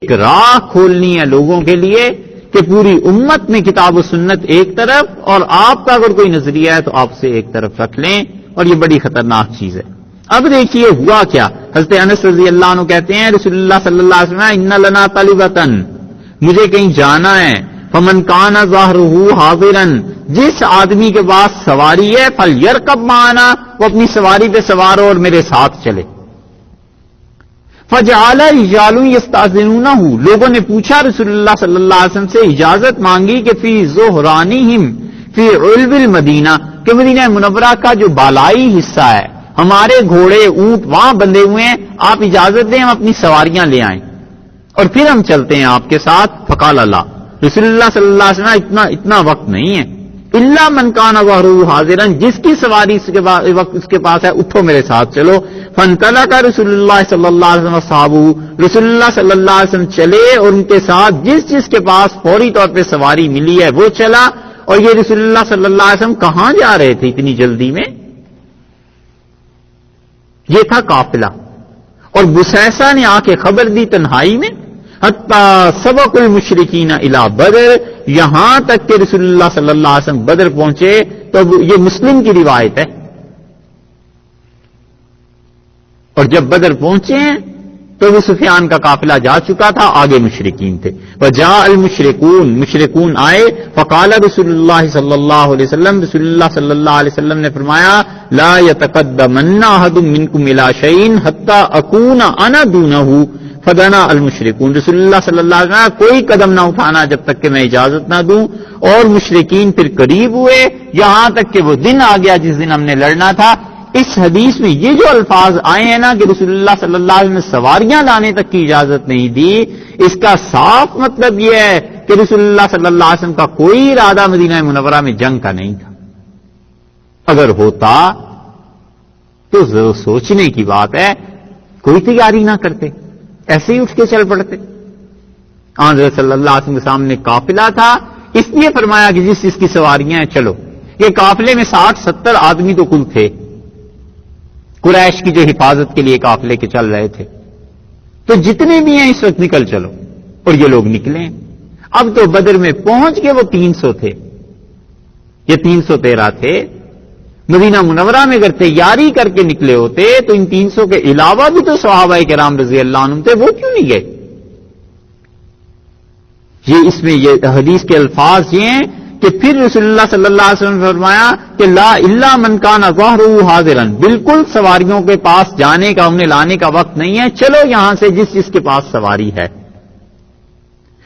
ایک راہ کھولنی ہے لوگوں کے لیے کہ پوری امت میں کتاب و سنت ایک طرف اور آپ کا اگر کوئی نظریہ ہے تو آپ اسے ایک طرف رکھ لیں، اور یہ بڑی خطرناک چیز ہے۔ اب دیکھیے ہوا کیا، حضرت انس رضی اللہ عنہ کہتے ہیں رسول اللہ صلی اللہ علیہ وسلم ان لنا طلبۃ، مجھے کہیں جانا ہے، فمن کان ظاہرہ حاضرا، جس آدمی کے پاس سواری ہے فلیرکب معنا، وہ اپنی سواری پہ سوار ہو اور میرے ساتھ چلے۔ فجعل رجال یستاذنونہ، لوگوں نے پوچھا رسول اللہ صلی اللہ علیہ وسلم سے، اجازت مانگی کہ فی ظہرانہم فی علو المدینہ، کہ مدینہ منورہ کا جو بالائی حصہ ہے، ہمارے گھوڑے اونٹ وہاں بندھے ہوئے ہیں، آپ اجازت دیں ہم اپنی سواریاں لے آئیں اور پھر ہم چلتے ہیں آپ کے ساتھ۔ فقال اللہ، رسول اللہ صلی اللہ علیہ وسلم اتنا وقت نہیں ہے، الا من کان ظہرہ حاضرا، جس کی سواری وقت اس کے پاس ہے اٹھو میرے ساتھ چلو۔ فانطلق رسول اللہ صلی اللہ علیہ وسلم صحابہ، رسول اللہ صلی اللہ علیہ وسلم چلے اور ان کے ساتھ جس کے پاس فوری طور پہ سواری ملی ہے وہ چلا۔ اور یہ رسول اللہ صلی اللہ علیہ وسلم کہاں جا رہے تھے اتنی جلدی میں؟ یہ تھا قافلہ، اور بسیسہ نے آ کے خبر دی تنہائی میں، حتیٰ سبق المشرکین الی بدر، یہاں تک کہ رسول اللہ صلی اللہ علیہ وسلم بدر پہنچے۔ تو یہ مسلم کی روایت ہے، اور جب بدر پہنچے ہیں تو ابو سفیان کا قافلہ جا چکا تھا، آگے مشرکین تھے۔ وجاء المشرکون، مشرکون آئے، فقال رسول اللہ صلی اللہ علیہ وسلم، رسول اللہ صلی اللہ علیہ وسلم نے فرمایا لا يتقدمن احد منکم الى شیء حتى اکون انا دونہ فدنا المشرکون، رسول اللہ صلی اللہ علیہ وسلم کوئی قدم نہ اٹھانا جب تک کہ میں اجازت نہ دوں، اور مشرکین پھر قریب ہوئے یہاں تک کہ وہ دن آ گیا جس دن ہم نے لڑنا تھا۔ اس حدیث میں یہ جو الفاظ آئے ہیں نا کہ رسول اللہ صلی اللہ علیہ وسلم نے سواریاں لانے تک کی اجازت نہیں دی، اس کا صاف مطلب یہ ہے کہ رسول اللہ صلی اللہ علیہ وسلم کا کوئی ارادہ مدینہ منورہ میں جنگ کا نہیں تھا۔ اگر ہوتا تو سوچنے کی بات ہے، کوئی تیاری نہ کرتے، ایسے ہی اٹھ کے چل پڑتے۔ حضرت صلی اللہ علیہ وسلم کے سامنے قافلہ تھا، اس لیے فرمایا کہ جس کی سواریاں ہیں چلو۔ یہ قافلے میں 60-70 آدمی تو کل تھے، قریش کی جو حفاظت کے لیے قافلے کے چل رہے تھے، تو جتنے بھی ہیں اس وقت نکل چلو، اور یہ لوگ نکلے۔ اب تو بدر میں پہنچ کے وہ 300 تھے، یہ 313 تھے۔ مدینہ منورہ میں اگر تیاری کر کے نکلے ہوتے تو ان 300 کے علاوہ بھی تو صحابہ کرام رضی اللہ عنہم تھے، وہ کیوں نہیں گئے؟ یہ اس میں یہ حدیث کے الفاظ یہ ہیں کہ پھر رسول اللہ صلی اللہ علیہ وسلم نے فرمایا کہ لا الا من کان ظہرہ حاضرا، بالکل سواریوں کے پاس جانے کا انہیں لانے کا وقت نہیں ہے، چلو یہاں سے جس کے پاس سواری ہے۔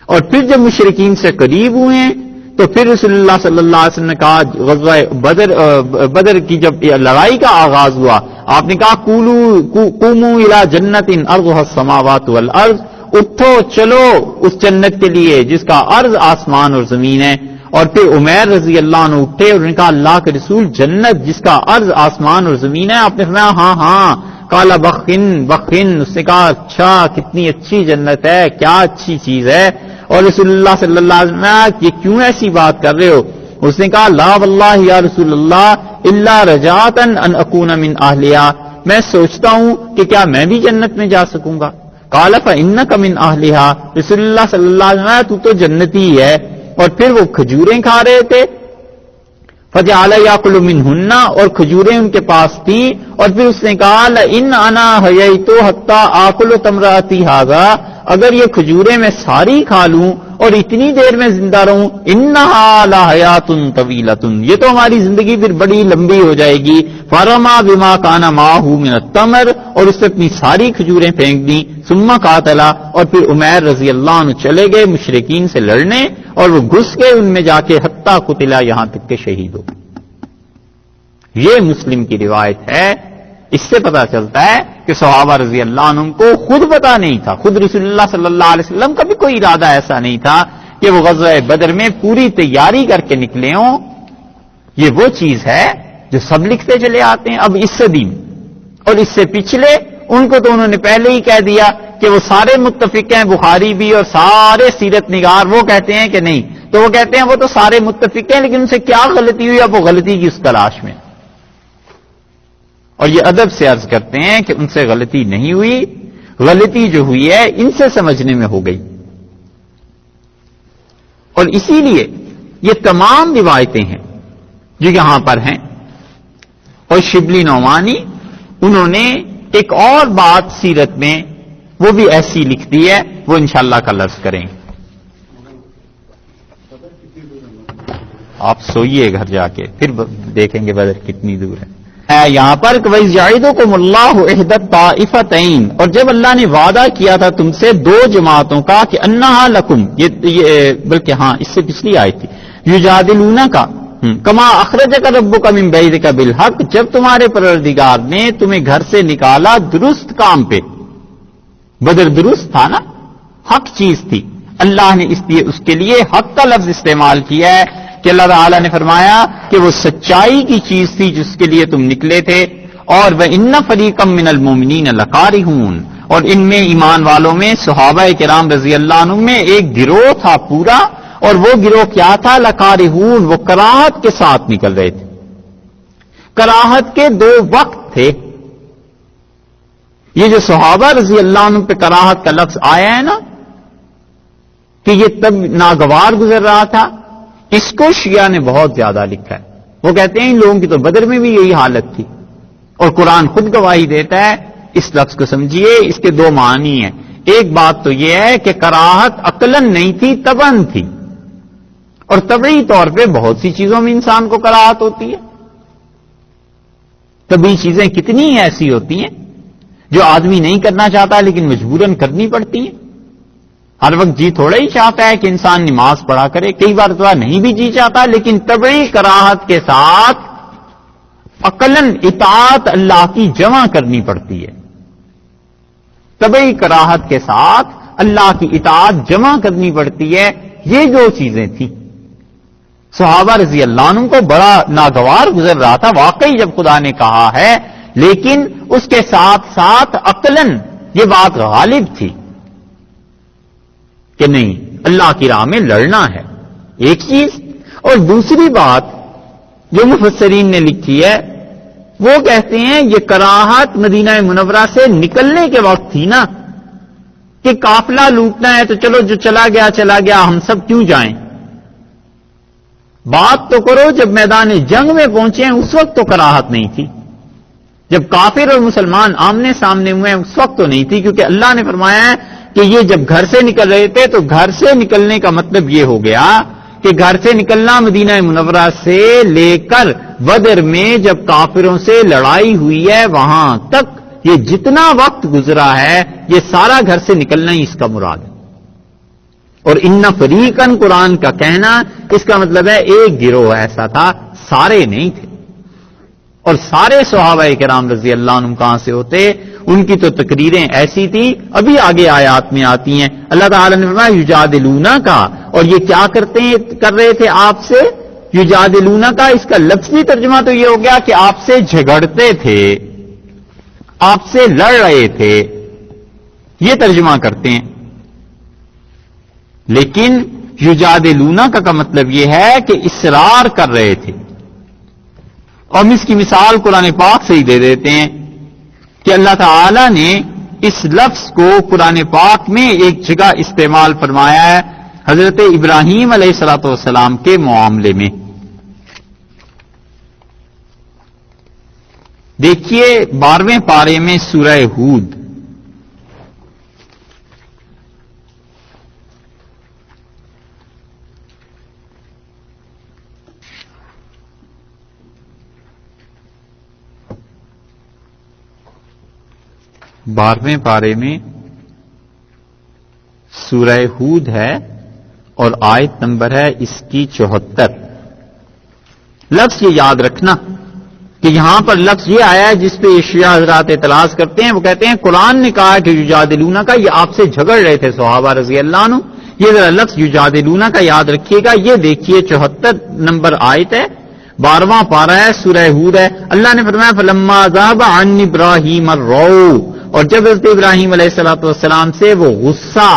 اور پھر جب مشرکین سے قریب ہوئے ہیں تو پھر رسول اللہ صلی اللہ علیہ وسلم نے کہا، غزوہ بدر کی جب لڑائی کا آغاز ہوا آپ نے کہا قوموا الی جنت ارضها السماوات والارض، اٹھو چلو اس جنت کے لیے جس کا عرض آسمان اور زمین ہے۔ اور پھر عمیر رضی اللہ عنہ اٹھے اور انہوں نے کہا اللہ کے رسول جنت جس کا عرض آسمان اور زمین ہے؟ آپ نے فرمایا ہاں قال بخن، اس نے کہا اچھا کتنی اچھی جنت ہے، کیا اچھی چیز ہے۔ اور رسول اللہ صلی اللہ علیہ وسلم یہ کیوں ایسی بات کر رہے ہو؟ اس نے کہا لا واللہ یا رسول اللہ الا رجاتا ان اکون من اہلہا، میں سوچتا ہوں کہ کیا میں بھی جنت میں جا سکوں گا۔ قال فانک من اہلہا، رسول اللہ صلی اللہ علیہ وسلم تو تو جنتی ہے۔ اور پھر وہ کھجوریں کھا رہے تھے، فجعل یاکل منہن، اور کھجوریں ان کے پاس تھیں، اور پھر اس نے کہا لئن انا حییت حتی آکل تمراتی ھذا، اگر یہ کھجوریں میں ساری کھا لوں اور اتنی دیر میں زندہ رہوں، انہا لحیات طویلۃ، یہ تو ہماری زندگی پھر بڑی لمبی ہو جائے گی۔ فرما بما کان معہ من التمر، اور اس نے اپنی ساری کھجوریں پھینک دیں۔ ثم قاتل، اور پھر عمیر رضی اللہ عنہ چلے گئے مشرکین سے لڑنے، اور وہ گھس گئے ان میں جا کے حتی قتل، یہاں تک کہ شہید ہو۔ یہ مسلم کی روایت ہے۔ اس سے پتا چلتا ہے کہ صحابہ رضی اللہ عنہم کو خود پتا نہیں تھا، خود رسول اللہ صلی اللہ علیہ وسلم کا بھی کوئی ارادہ ایسا نہیں تھا کہ وہ غزوہ بدر میں پوری تیاری کر کے نکلے ہوں۔ یہ وہ چیز ہے جو سب لکھتے چلے آتے ہیں اب اس صدی میں، اور اس سے پچھلے ان کو تو انہوں نے پہلے ہی کہہ دیا کہ وہ سارے متفق ہیں، بخاری بھی اور سارے سیرت نگار وہ کہتے ہیں کہ نہیں، تو وہ کہتے ہیں وہ تو سارے متفق ہیں، لیکن ان سے کیا غلطی ہوئی، اب وہ غلطی کی اس تلاش میں۔ اور یہ ادب سے عرض کرتے ہیں کہ ان سے غلطی نہیں ہوئی، غلطی جو ہوئی ہے ان سے سمجھنے میں ہو گئی. اور اسی لیے یہ تمام روایتیں ہیں جو یہاں پر ہیں. اور شبلی نعمانی انہوں نے ایک اور بات سیرت میں وہ بھی ایسی لکھ دی ہے، وہ انشاءاللہ کل عرض کریں. آپ سوئیے گھر جا کے، پھر دیکھیں گے بدر کتنی دور ہے. یہاں پر وَإِذْ يَعِدُكُمُ اللَّهُ إِحْدَى الطَّائِفَتَيْنِ، اور جب اللہ نے وعدہ کیا تھا تم سے دو جماعتوں کا کہ انہا لکم، یہ بلکہ ہاں اس سے پچھلی آئی تھی، یجادلونک کما اخرجک ربک من بیتک بالحق، جب تمہارے پروردگار نے تمہیں گھر سے نکالا درست کام پہ. بدر درست تھا نا، حق چیز تھی. اللہ نے اس لیے اس کے لیے حق کا لفظ استعمال کیا ہے کہ اللہ تعالیٰ نے فرمایا کہ وہ سچائی کی چیز تھی جس کے لیے تم نکلے تھے. اور وَإِنَّ فَرِيقًا مِّنَ الْمُؤْمِنِينَ لَكَارِهُونَ، اور ان میں ایمان والوں میں صحابہ کرام رضی اللہ عنہم میں ایک گروہ تھا پورا، اور وہ گروہ کیا تھا؟ لَكَارِهُونَ، وہ کراہت کے ساتھ نکل رہے تھے. کراہت کے دو وقت تھے. یہ جو صحابہ رضی اللہ عنہ پہ کراہت کا لفظ آیا ہے نا کہ یہ تب ناگوار گزر رہا تھا، اس کو شیعہ نے بہت زیادہ لکھا ہے. وہ کہتے ہیں ان لوگوں کی تو بدر میں بھی یہی حالت تھی، اور قرآن خود گواہی دیتا ہے. اس لفظ کو سمجھیے، اس کے دو معنی ہیں. ایک بات تو یہ ہے کہ کراہت عقلاً نہیں تھی، طبعاً تھی. اور طبعی طور پہ بہت سی چیزوں میں انسان کو کراہت ہوتی ہے. طبعی چیزیں کتنی ایسی ہوتی ہیں جو آدمی نہیں کرنا چاہتا لیکن مجبوراً کرنی پڑتی ہیں. ہر وقت جی تھوڑا ہی چاہتا ہے کہ انسان نماز پڑھا کرے، کئی بار تو نہیں بھی جی چاہتا، لیکن طبعی کراہت کے ساتھ عقلاً اطاعت اللہ کی جمع کرنی پڑتی ہے. طبعی کراہت کے ساتھ اللہ کی اطاعت جمع کرنی پڑتی ہے. یہ جو چیزیں تھیں صحابہ رضی اللہ عنہ کو بڑا ناگوار گزر رہا تھا واقعی جب خدا نے کہا ہے، لیکن اس کے ساتھ ساتھ عقلاً یہ بات غالب تھی کہ نہیں، اللہ کی راہ میں لڑنا ہے، ایک چیز. اور دوسری بات جو مفسرین نے لکھی ہے وہ کہتے ہیں یہ کراہت مدینہ منورہ سے نکلنے کے وقت تھی نا، کہ قافلہ لوٹنا ہے تو چلو جو چلا گیا ہم سب کیوں جائیں. بات تو کرو جب میدان جنگ میں پہنچے ہیں اس وقت تو کراہت نہیں تھی. جب کافر اور مسلمان آمنے سامنے ہوئے ہیں اس وقت تو نہیں تھی، کیونکہ اللہ نے فرمایا ہے کہ یہ جب گھر سے نکل رہے تھے تو گھر سے نکلنے کا مطلب یہ ہو گیا کہ گھر سے نکلنا مدینہ منورہ سے لے کر بدر میں جب کافروں سے لڑائی ہوئی ہے وہاں تک یہ جتنا وقت گزرا ہے یہ سارا گھر سے نکلنا ہی اس کا مراد ہے. اور ان فریقاً قرآن کا کہنا اس کا مطلب ہے ایک گروہ ایسا تھا، سارے نہیں تھے. اور سارے صحابہ کرام رضی اللہ عنہم کہاں سے ہوتے؟ ان کی تو تقریریں ایسی تھیں، ابھی آگے آیات میں آتی ہیں. اللہ تعالیٰ نے فرمایا یجادلونا کا، اور یہ کیا کر رہے تھے آپ سے؟ یجادلونا کا اس کا لفظی ترجمہ تو یہ ہو گیا کہ آپ سے جھگڑتے تھے، آپ سے لڑ رہے تھے، یہ ترجمہ کرتے ہیں. لیکن یجادلونا کا مطلب یہ ہے کہ اصرار کر رہے تھے. اور ہم اس کی مثال قرآن پاک سے ہی دے دیتے ہیں کہ اللہ تعالی نے اس لفظ کو قرآن پاک میں ایک جگہ استعمال فرمایا ہے حضرت ابراہیم علیہ الصلوۃ والسلام کے معاملے میں. دیکھیے 12ویں پارے میں سورہ ہود، بارہویں پارے میں سورہ ہود ہے اور آیت نمبر ہے اس کی 74. لفظ یہ یاد رکھنا کہ یہاں پر لفظ یہ آیا ہے جس پہ شیعہ حضرات اعتراض کرتے ہیں. وہ کہتے ہیں قرآن نے کہا کہ یجادلونا کا، یہ آپ سے جھگڑ رہے تھے صحابہ رضی اللہ عنہ. یہ ذرا لفظ یجادلونا کا یاد رکھیے گا. یہ دیکھیے 74 نمبر آیت ہے، 12واں پارہ ہے، سورہ ہود ہے. اللہ نے فرمایا فلما ذهب عن ابراہیم الروع، اور جب حضرت ابراہیم علیہ الصلوۃ والسلام سے وہ غصہ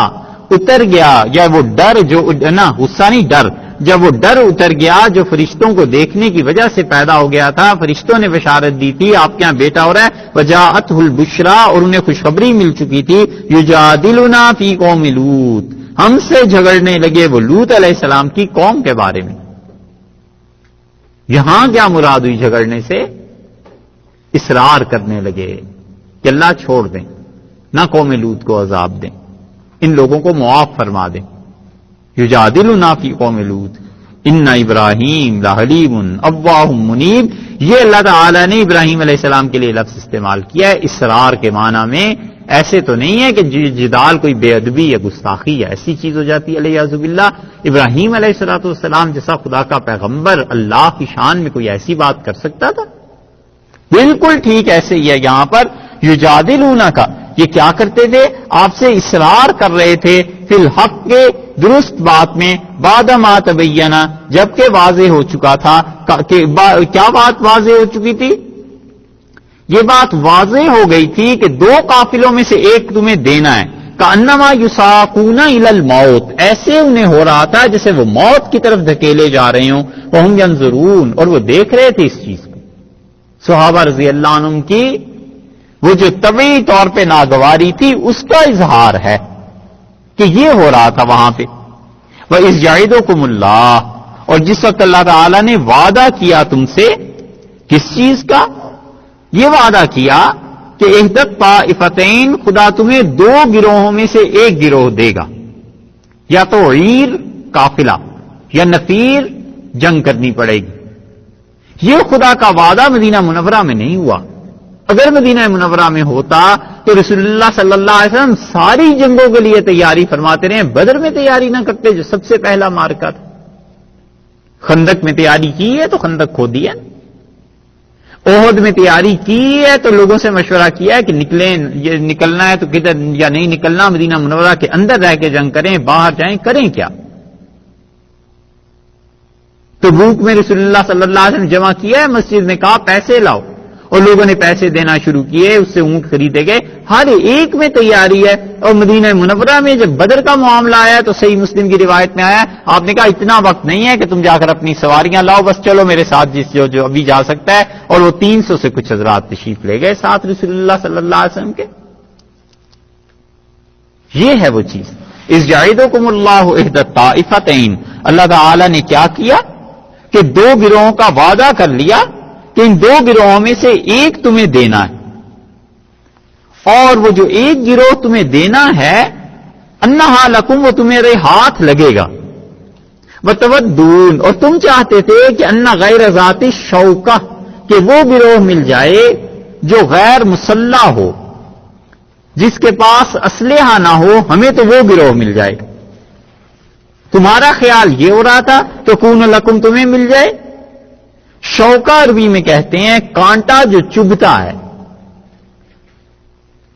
اتر گیا، یا وہ ڈر جو نا، غصہ نہیں ڈر، جب وہ ڈر اتر گیا جو فرشتوں کو دیکھنے کی وجہ سے پیدا ہو گیا تھا، فرشتوں نے بشارت دی تھی آپ کے یہاں بیٹا ہو رہا ہے، وجاءتہ البشریٰ، اور انہیں خوشخبری مل چکی تھی، یجادلنا فی قوم لوط، ہم سے جھگڑنے لگے وہ لوط علیہ السلام کی قوم کے بارے میں۔ یہاں کیا مراد ہوئی جھگڑنے سے؟ اصرار کرنے لگے کہ اللہ چھوڑ دیں، نہ قوم لوط کو عذاب دیں، ان لوگوں کو معاف فرما دیں۔ یجادلنا فی قوم لوط ان ابراہیم لحلیم اواہ منیب، یہ اللہ تعالی نے ابراہیم علیہ السلام کے لیے لفظ استعمال کیا ہے اصرار کے معنی میں۔ ایسے تو نہیں ہے کہ جدال کوئی بے ادبی یا گستاخی یا ایسی چیز ہو جاتی ہے علیہ باللہ۔ ابراہیم علیہ السلام جیسا خدا کا پیغمبر اللہ کی شان میں کوئی ایسی بات کر سکتا تھا؟ بالکل ٹھیک ایسے ہی ہے یہاں پر یجادلونا کا، یہ کیا کرتے تھے؟ آپ سے اصرار کر رہے تھے فی الحق کے درست بات میں، بعد ما تبینہ، جبکہ واضح ہو چکا تھا کہ کیا بات واضح ہو چکی تھی؟ یہ بات واضح ہو گئی تھی کہ دو قافلوں میں سے ایک تمہیں دینا ہے، کأنما یساقون الی الموت، ایسے انہیں ہو رہا تھا جیسے وہ موت کی طرف دھکیلے جا رہے ہوں، وہم ینظرون، اور وہ دیکھ رہے تھے اس چیز کو۔ صحابہ رضی اللہ عنہم کی وہ جو طبعی طور پہ ناگواری تھی اس کا اظہار ہے کہ یہ ہو رہا تھا وہاں پہ۔ وَإِذْ يَعِدُكُمُ اللَّهُ، اور جس وقت اللہ تعالی نے وعدہ کیا تم سے، کس چیز کا؟ یہ وعدہ کیا کہ احدت طائفتین، خدا تمہیں دو گروہوں میں سے ایک گروہ دے گا، یا تو عیر قافلہ یا نفیر جنگ کرنی پڑے گی۔ یہ خدا کا وعدہ مدینہ منورہ میں نہیں ہوا۔ اگر مدینہ منورہ میں ہوتا تو رسول اللہ صلی اللہ علیہ وسلم ساری جنگوں کے لیے تیاری فرماتے رہے، بدر میں تیاری نہ کرتے جو سب سے پہلا مارکا تھا۔ خندق میں تیاری کی ہے تو خندق کھو دیا، احد میں تیاری کی ہے تو لوگوں سے مشورہ کیا ہے کہ نکلنا ہے تو کدھر یا نہیں نکلنا، مدینہ منورہ کے اندر رہ کے جنگ کریں، باہر جائیں، کریں کیا؟ تبوک میں رسول اللہ صلی اللہ علیہ وسلم جمع کیا ہے، مسجد میں کہا پیسے لاؤ، اور لوگوں نے پیسے دینا شروع کیے، اس سے اونٹ خریدے گئے، ہر ایک میں تیاری ہے۔ اور مدینہ منورہ میں جب بدر کا معاملہ آیا تو صحیح مسلم کی روایت میں آیا، آپ نے کہا اتنا وقت نہیں ہے کہ تم جا کر اپنی سواریاں لاؤ، بس چلو میرے ساتھ جو ابھی جا سکتا ہے، اور وہ 300 سے کچھ حضرات تشریف لے گئے ساتھ رسول اللہ صلی اللہ علیہ وسلم کے۔ یہ ہے وہ چیز۔ اذ یعدکم اللہ احدی الطائفتین، اللہ تعالی نے کیا کیا کہ دو گروہوں کا وعدہ کر لیا کہ ان دو گروہوں میں سے ایک تمہیں دینا ہے، اور وہ جو ایک گروہ تمہیں دینا ہے انہا لکم، وہ تمہارے ہاتھ لگے گا، وتودون، اور تم چاہتے تھے کہ ان غیر ذات شوکہ، کہ وہ گروہ مل جائے جو غیر مسلح ہو، جس کے پاس اسلحہ نہ ہو، ہمیں تو وہ گروہ مل جائے۔ تمہارا خیال یہ ہو رہا تھا تو کون لکم، تمہیں مل جائے۔ شوکہ عربی میں کہتے ہیں کانٹا جو چبھتا ہے،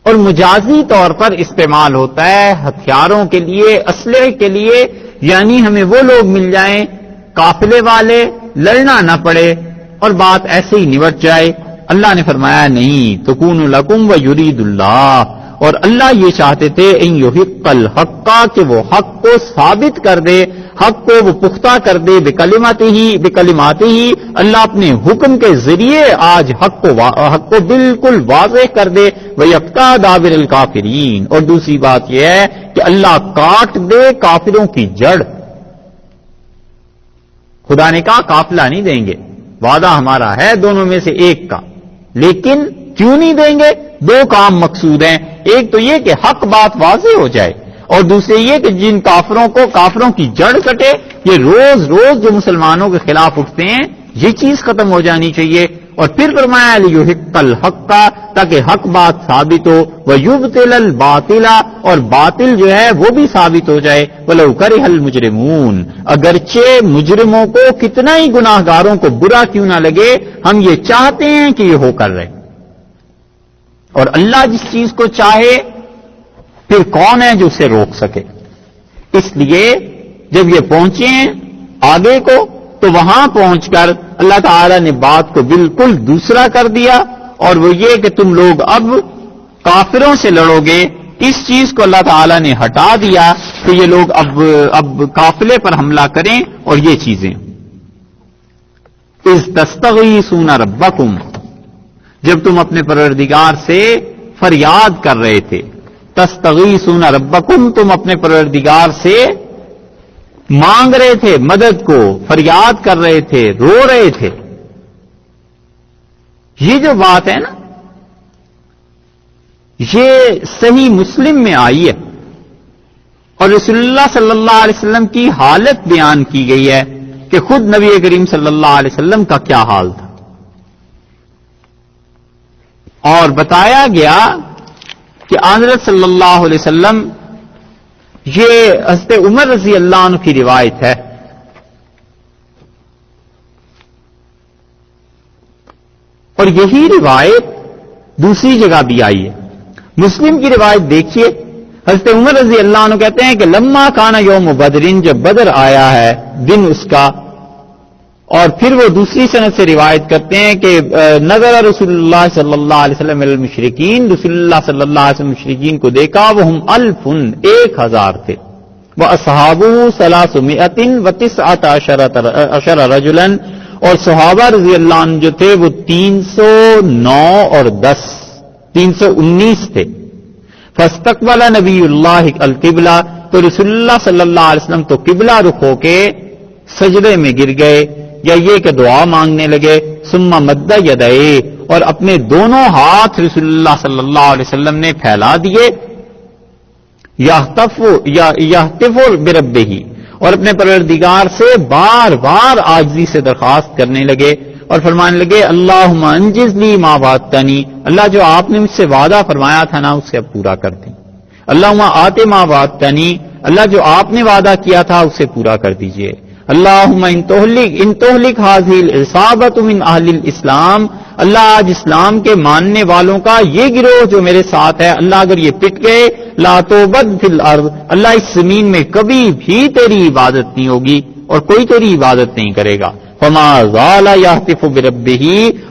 اور مجازی طور پر استعمال ہوتا ہے ہتھیاروں کے لیے، اسلحے کے لیے، یعنی ہمیں وہ لوگ مل جائیں قافلے والے، لڑنا نہ پڑے اور بات ایسے ہی نمٹ جائے۔ اللہ نے فرمایا نہیں، تکون لکم ویرید اللہ، اور اللہ یہ چاہتے تھے ان یحق الحق، کہ وہ حق کو ثابت کر دے، حق کو وہ پختہ کر دے، بکلمات ہی، اللہ اپنے حکم کے ذریعے آج حق کو بالکل واضح کر دے، وَيَقْطَعَ دَابِرَ الْكَافِرِينَ، اور دوسری بات یہ ہے کہ اللہ کاٹ دے کافروں کی جڑ۔ خدا نے کہا قافلہ نہیں دیں گے، وعدہ ہمارا ہے دونوں میں سے ایک کا، لیکن کیوں نہیں دیں گے؟ دو کام مقصود ہیں، ایک تو یہ کہ حق بات واضح ہو جائے، اور دوسرے یہ کہ جن کافروں کی جڑ کٹے۔ یہ روز روز جو مسلمانوں کے خلاف اٹھتے ہیں یہ چیز ختم ہو جانی چاہیے۔ اور پھر فرمایا لیحق الحق، تاکہ حق بات ثابت ہو، ویبطل الباطل، اور باطل جو ہے وہ بھی ثابت ہو جائے، ولو کرہ المجرمون، اگرچہ مجرموں کو کتنا ہی گناہگاروں کو برا کیوں نہ لگے، ہم یہ چاہتے ہیں کہ یہ ہو کر رہے۔ اور اللہ جس چیز کو چاہے پھر کون ہے جو اسے روک سکے؟ اس لیے جب یہ پہنچے ہیں آگے کو تو وہاں پہنچ کر اللہ تعالی نے بات کو بالکل دوسرا کر دیا، اور وہ یہ کہ تم لوگ اب کافروں سے لڑو گے، اس چیز کو اللہ تعالی نے ہٹا دیا۔ کہ یہ لوگ اب قافلے پر حملہ کریں اور یہ چیزیں. اذ تستغیثون ربکم، جب تم اپنے پروردگار سے فریاد کر رہے تھے. تستغیثون ربکم، تم اپنے پروردگار سے مانگ رہے تھے مدد کو، فریاد کر رہے تھے، رو رہے تھے. یہ جو بات ہے نا، یہ صحیح مسلم میں آئی ہے اور رسول اللہ صلی اللہ علیہ وسلم کی حالت بیان کی گئی ہے کہ خود نبی کریم صلی اللہ علیہ وسلم کا کیا حال تھا. اور بتایا گیا کہ حضرت صلی اللہ علیہ وسلم، یہ حضرت عمر رضی اللہ عنہ کی روایت ہے، اور یہی روایت دوسری جگہ بھی آئی ہے. مسلم کی روایت دیکھیے، حضرت عمر رضی اللہ عنہ کہتے ہیں کہ لما کانا یوم بدرین، جب بدر آیا ہے دن اس کا. اور پھر وہ دوسری سند سے روایت کرتے ہیں کہ نظر رسول اللہ صلی اللہ علیہ وسلم المشرکین، رسول اللہ صلی اللہ علیہ وسلم مشرکین کو دیکھا، وہ ہم 1000 تھے، وہ اصحابہ 319 رجلا، اور صحابہ رضی اللہ عنہ جو تھے وہ 309 اور 319 تھے. فاستقبل نبی اللہ القبلہ، تو رسول اللہ صلی اللہ علیہ وسلم تو قبلہ رخ ہو کے سجدے میں گر گئے یا یہ کہ دعا مانگنے لگے. ثم مد یدیہ، اور اپنے دونوں ہاتھ رسول اللہ صلی اللہ علیہ وسلم نے پھیلا دیے. یہتف بربہ، اور اپنے پروردگار سے بار بار عاجزی سے درخواست کرنے لگے اور فرمانے لگے اللہم انجز لی ما وعدتنی، اللہ جو آپ نے مجھ سے وعدہ فرمایا تھا نا اسے اب پورا کر دیں. اللہم آت ما وعدتنی، اللہ جو آپ نے وعدہ کیا تھا اسے پورا کر دیجئے. اللہم ان تہلک ھذہ العصابۃ من اہل الاسلام، اللہ آج اسلام کے ماننے والوں کا یہ گروہ جو میرے ساتھ ہے، اللہ اگر یہ پٹ گئے، لا تعبد فی الارض، اللہ اس زمین میں کبھی بھی تیری عبادت نہیں ہوگی اور کوئی تیری عبادت نہیں کرے گا. فما زال یہتف بربہ،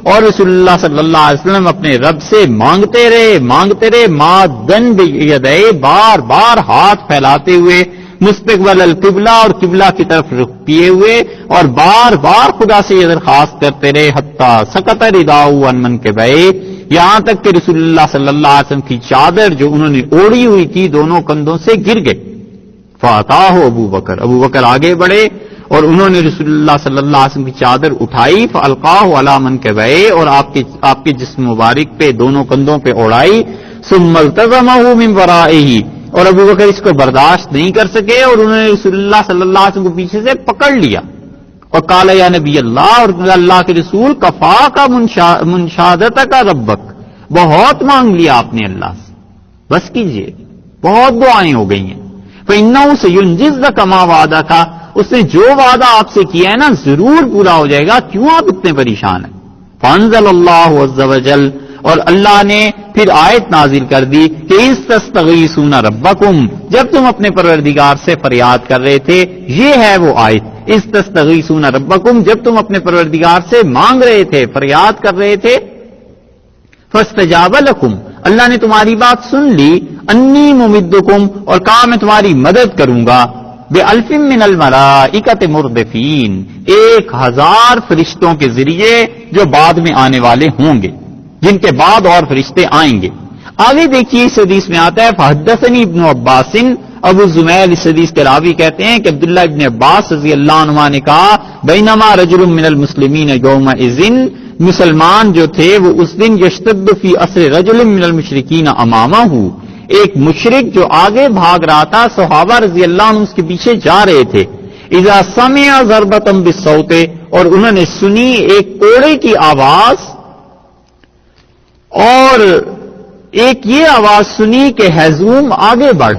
اور رسول اللہ صلی اللہ علیہ وسلم اپنے رب سے مانگتے رہے مادن بیدیہ، بار بار ہاتھ پھیلاتے ہوئے، مستقبل القبلہ، اور قبلہ کی طرف رخ کیے ہوئے، اور بار بار خدا سے یہ درخواست کرتے رہے حتی سقط رداء عن منکبیہ، یہاں تک کہ رسول اللہ صلی اللہ علیہ وسلم کی چادر جو انہوں نے اوڑھی ہوئی تھی دونوں کندھوں سے گر گئے. فاتاہ ابو بکر آگے بڑھے اور انہوں نے رسول اللہ صلی اللہ علیہ وسلم کی چادر اٹھائی، فالقاہ علی منکبیہ، اور آپ کے جسم مبارک پہ دونوں کندھوں پہ اوڑھائی. ثم التزمہ من ورائہ، اور ابو بکر اس کو برداشت نہیں کر سکے اور انہوں نے رسول اللہ صلی اللہ علیہ وسلم کو پیچھے سے پکڑ لیا اور قال یا نبی اللہ، اور اللہ کے رسول کفا کا منشادت کا ربک، بہت مانگ لیا آپ نے اللہ سے، بس کیجئے، بہت دعائیں ہو گئی ہیں. فإنہ سینجزک ما وعدک، اس نے جو وعدہ آپ سے کیا ہے نا ضرور پورا ہو جائے گا، کیوں آپ اتنے پریشان ہیں. فانزل اللہ عز وجل، اور اللہ نے پھر آیت نازل کر دی کہ اذ تستغیثون ربکم، جب تم اپنے پروردگار سے فریاد کر رہے تھے. یہ ہے وہ آیت، اذ تستغیثون ربکم، جب تم اپنے پروردگار سے مانگ رہے تھے، فریاد کر رہے تھے. فاستجاب لکم، اللہ نے تمہاری بات سن لی. انی ممدکم، اور کہا میں تمہاری مدد کروں گا. بألف من الملائکۃ مردفین، 1000 فرشتوں کے ذریعے جو بعد میں آنے والے ہوں گے، جن کے بعد اور فرشتے آئیں گے. آگے دیکھیے اس حدیث میں آتا ہے فحدثنی ابن عباس، ابو زمیل اس حدیث کے راوی کہتے ہیں کہ عبداللہ ابن عباس رضی اللہ عنہ نے کہا بینما رجل من المسلمین یومئذ، مسلمان جو تھے وہ اس دن یشتد فی اسر رجل من المشرکین امامہ، ایک مشرک جو آگے بھاگ رہا تھا، صحابہ رضی اللہ عنہ اس کے پیچھے جا رہے تھے. اذا سمع ضربۃ بالصوت، اور انہوں نے سنی ایک کوڑے کی آواز، اور ایک یہ آواز سنی کہ ہیزوم آگے بڑھ.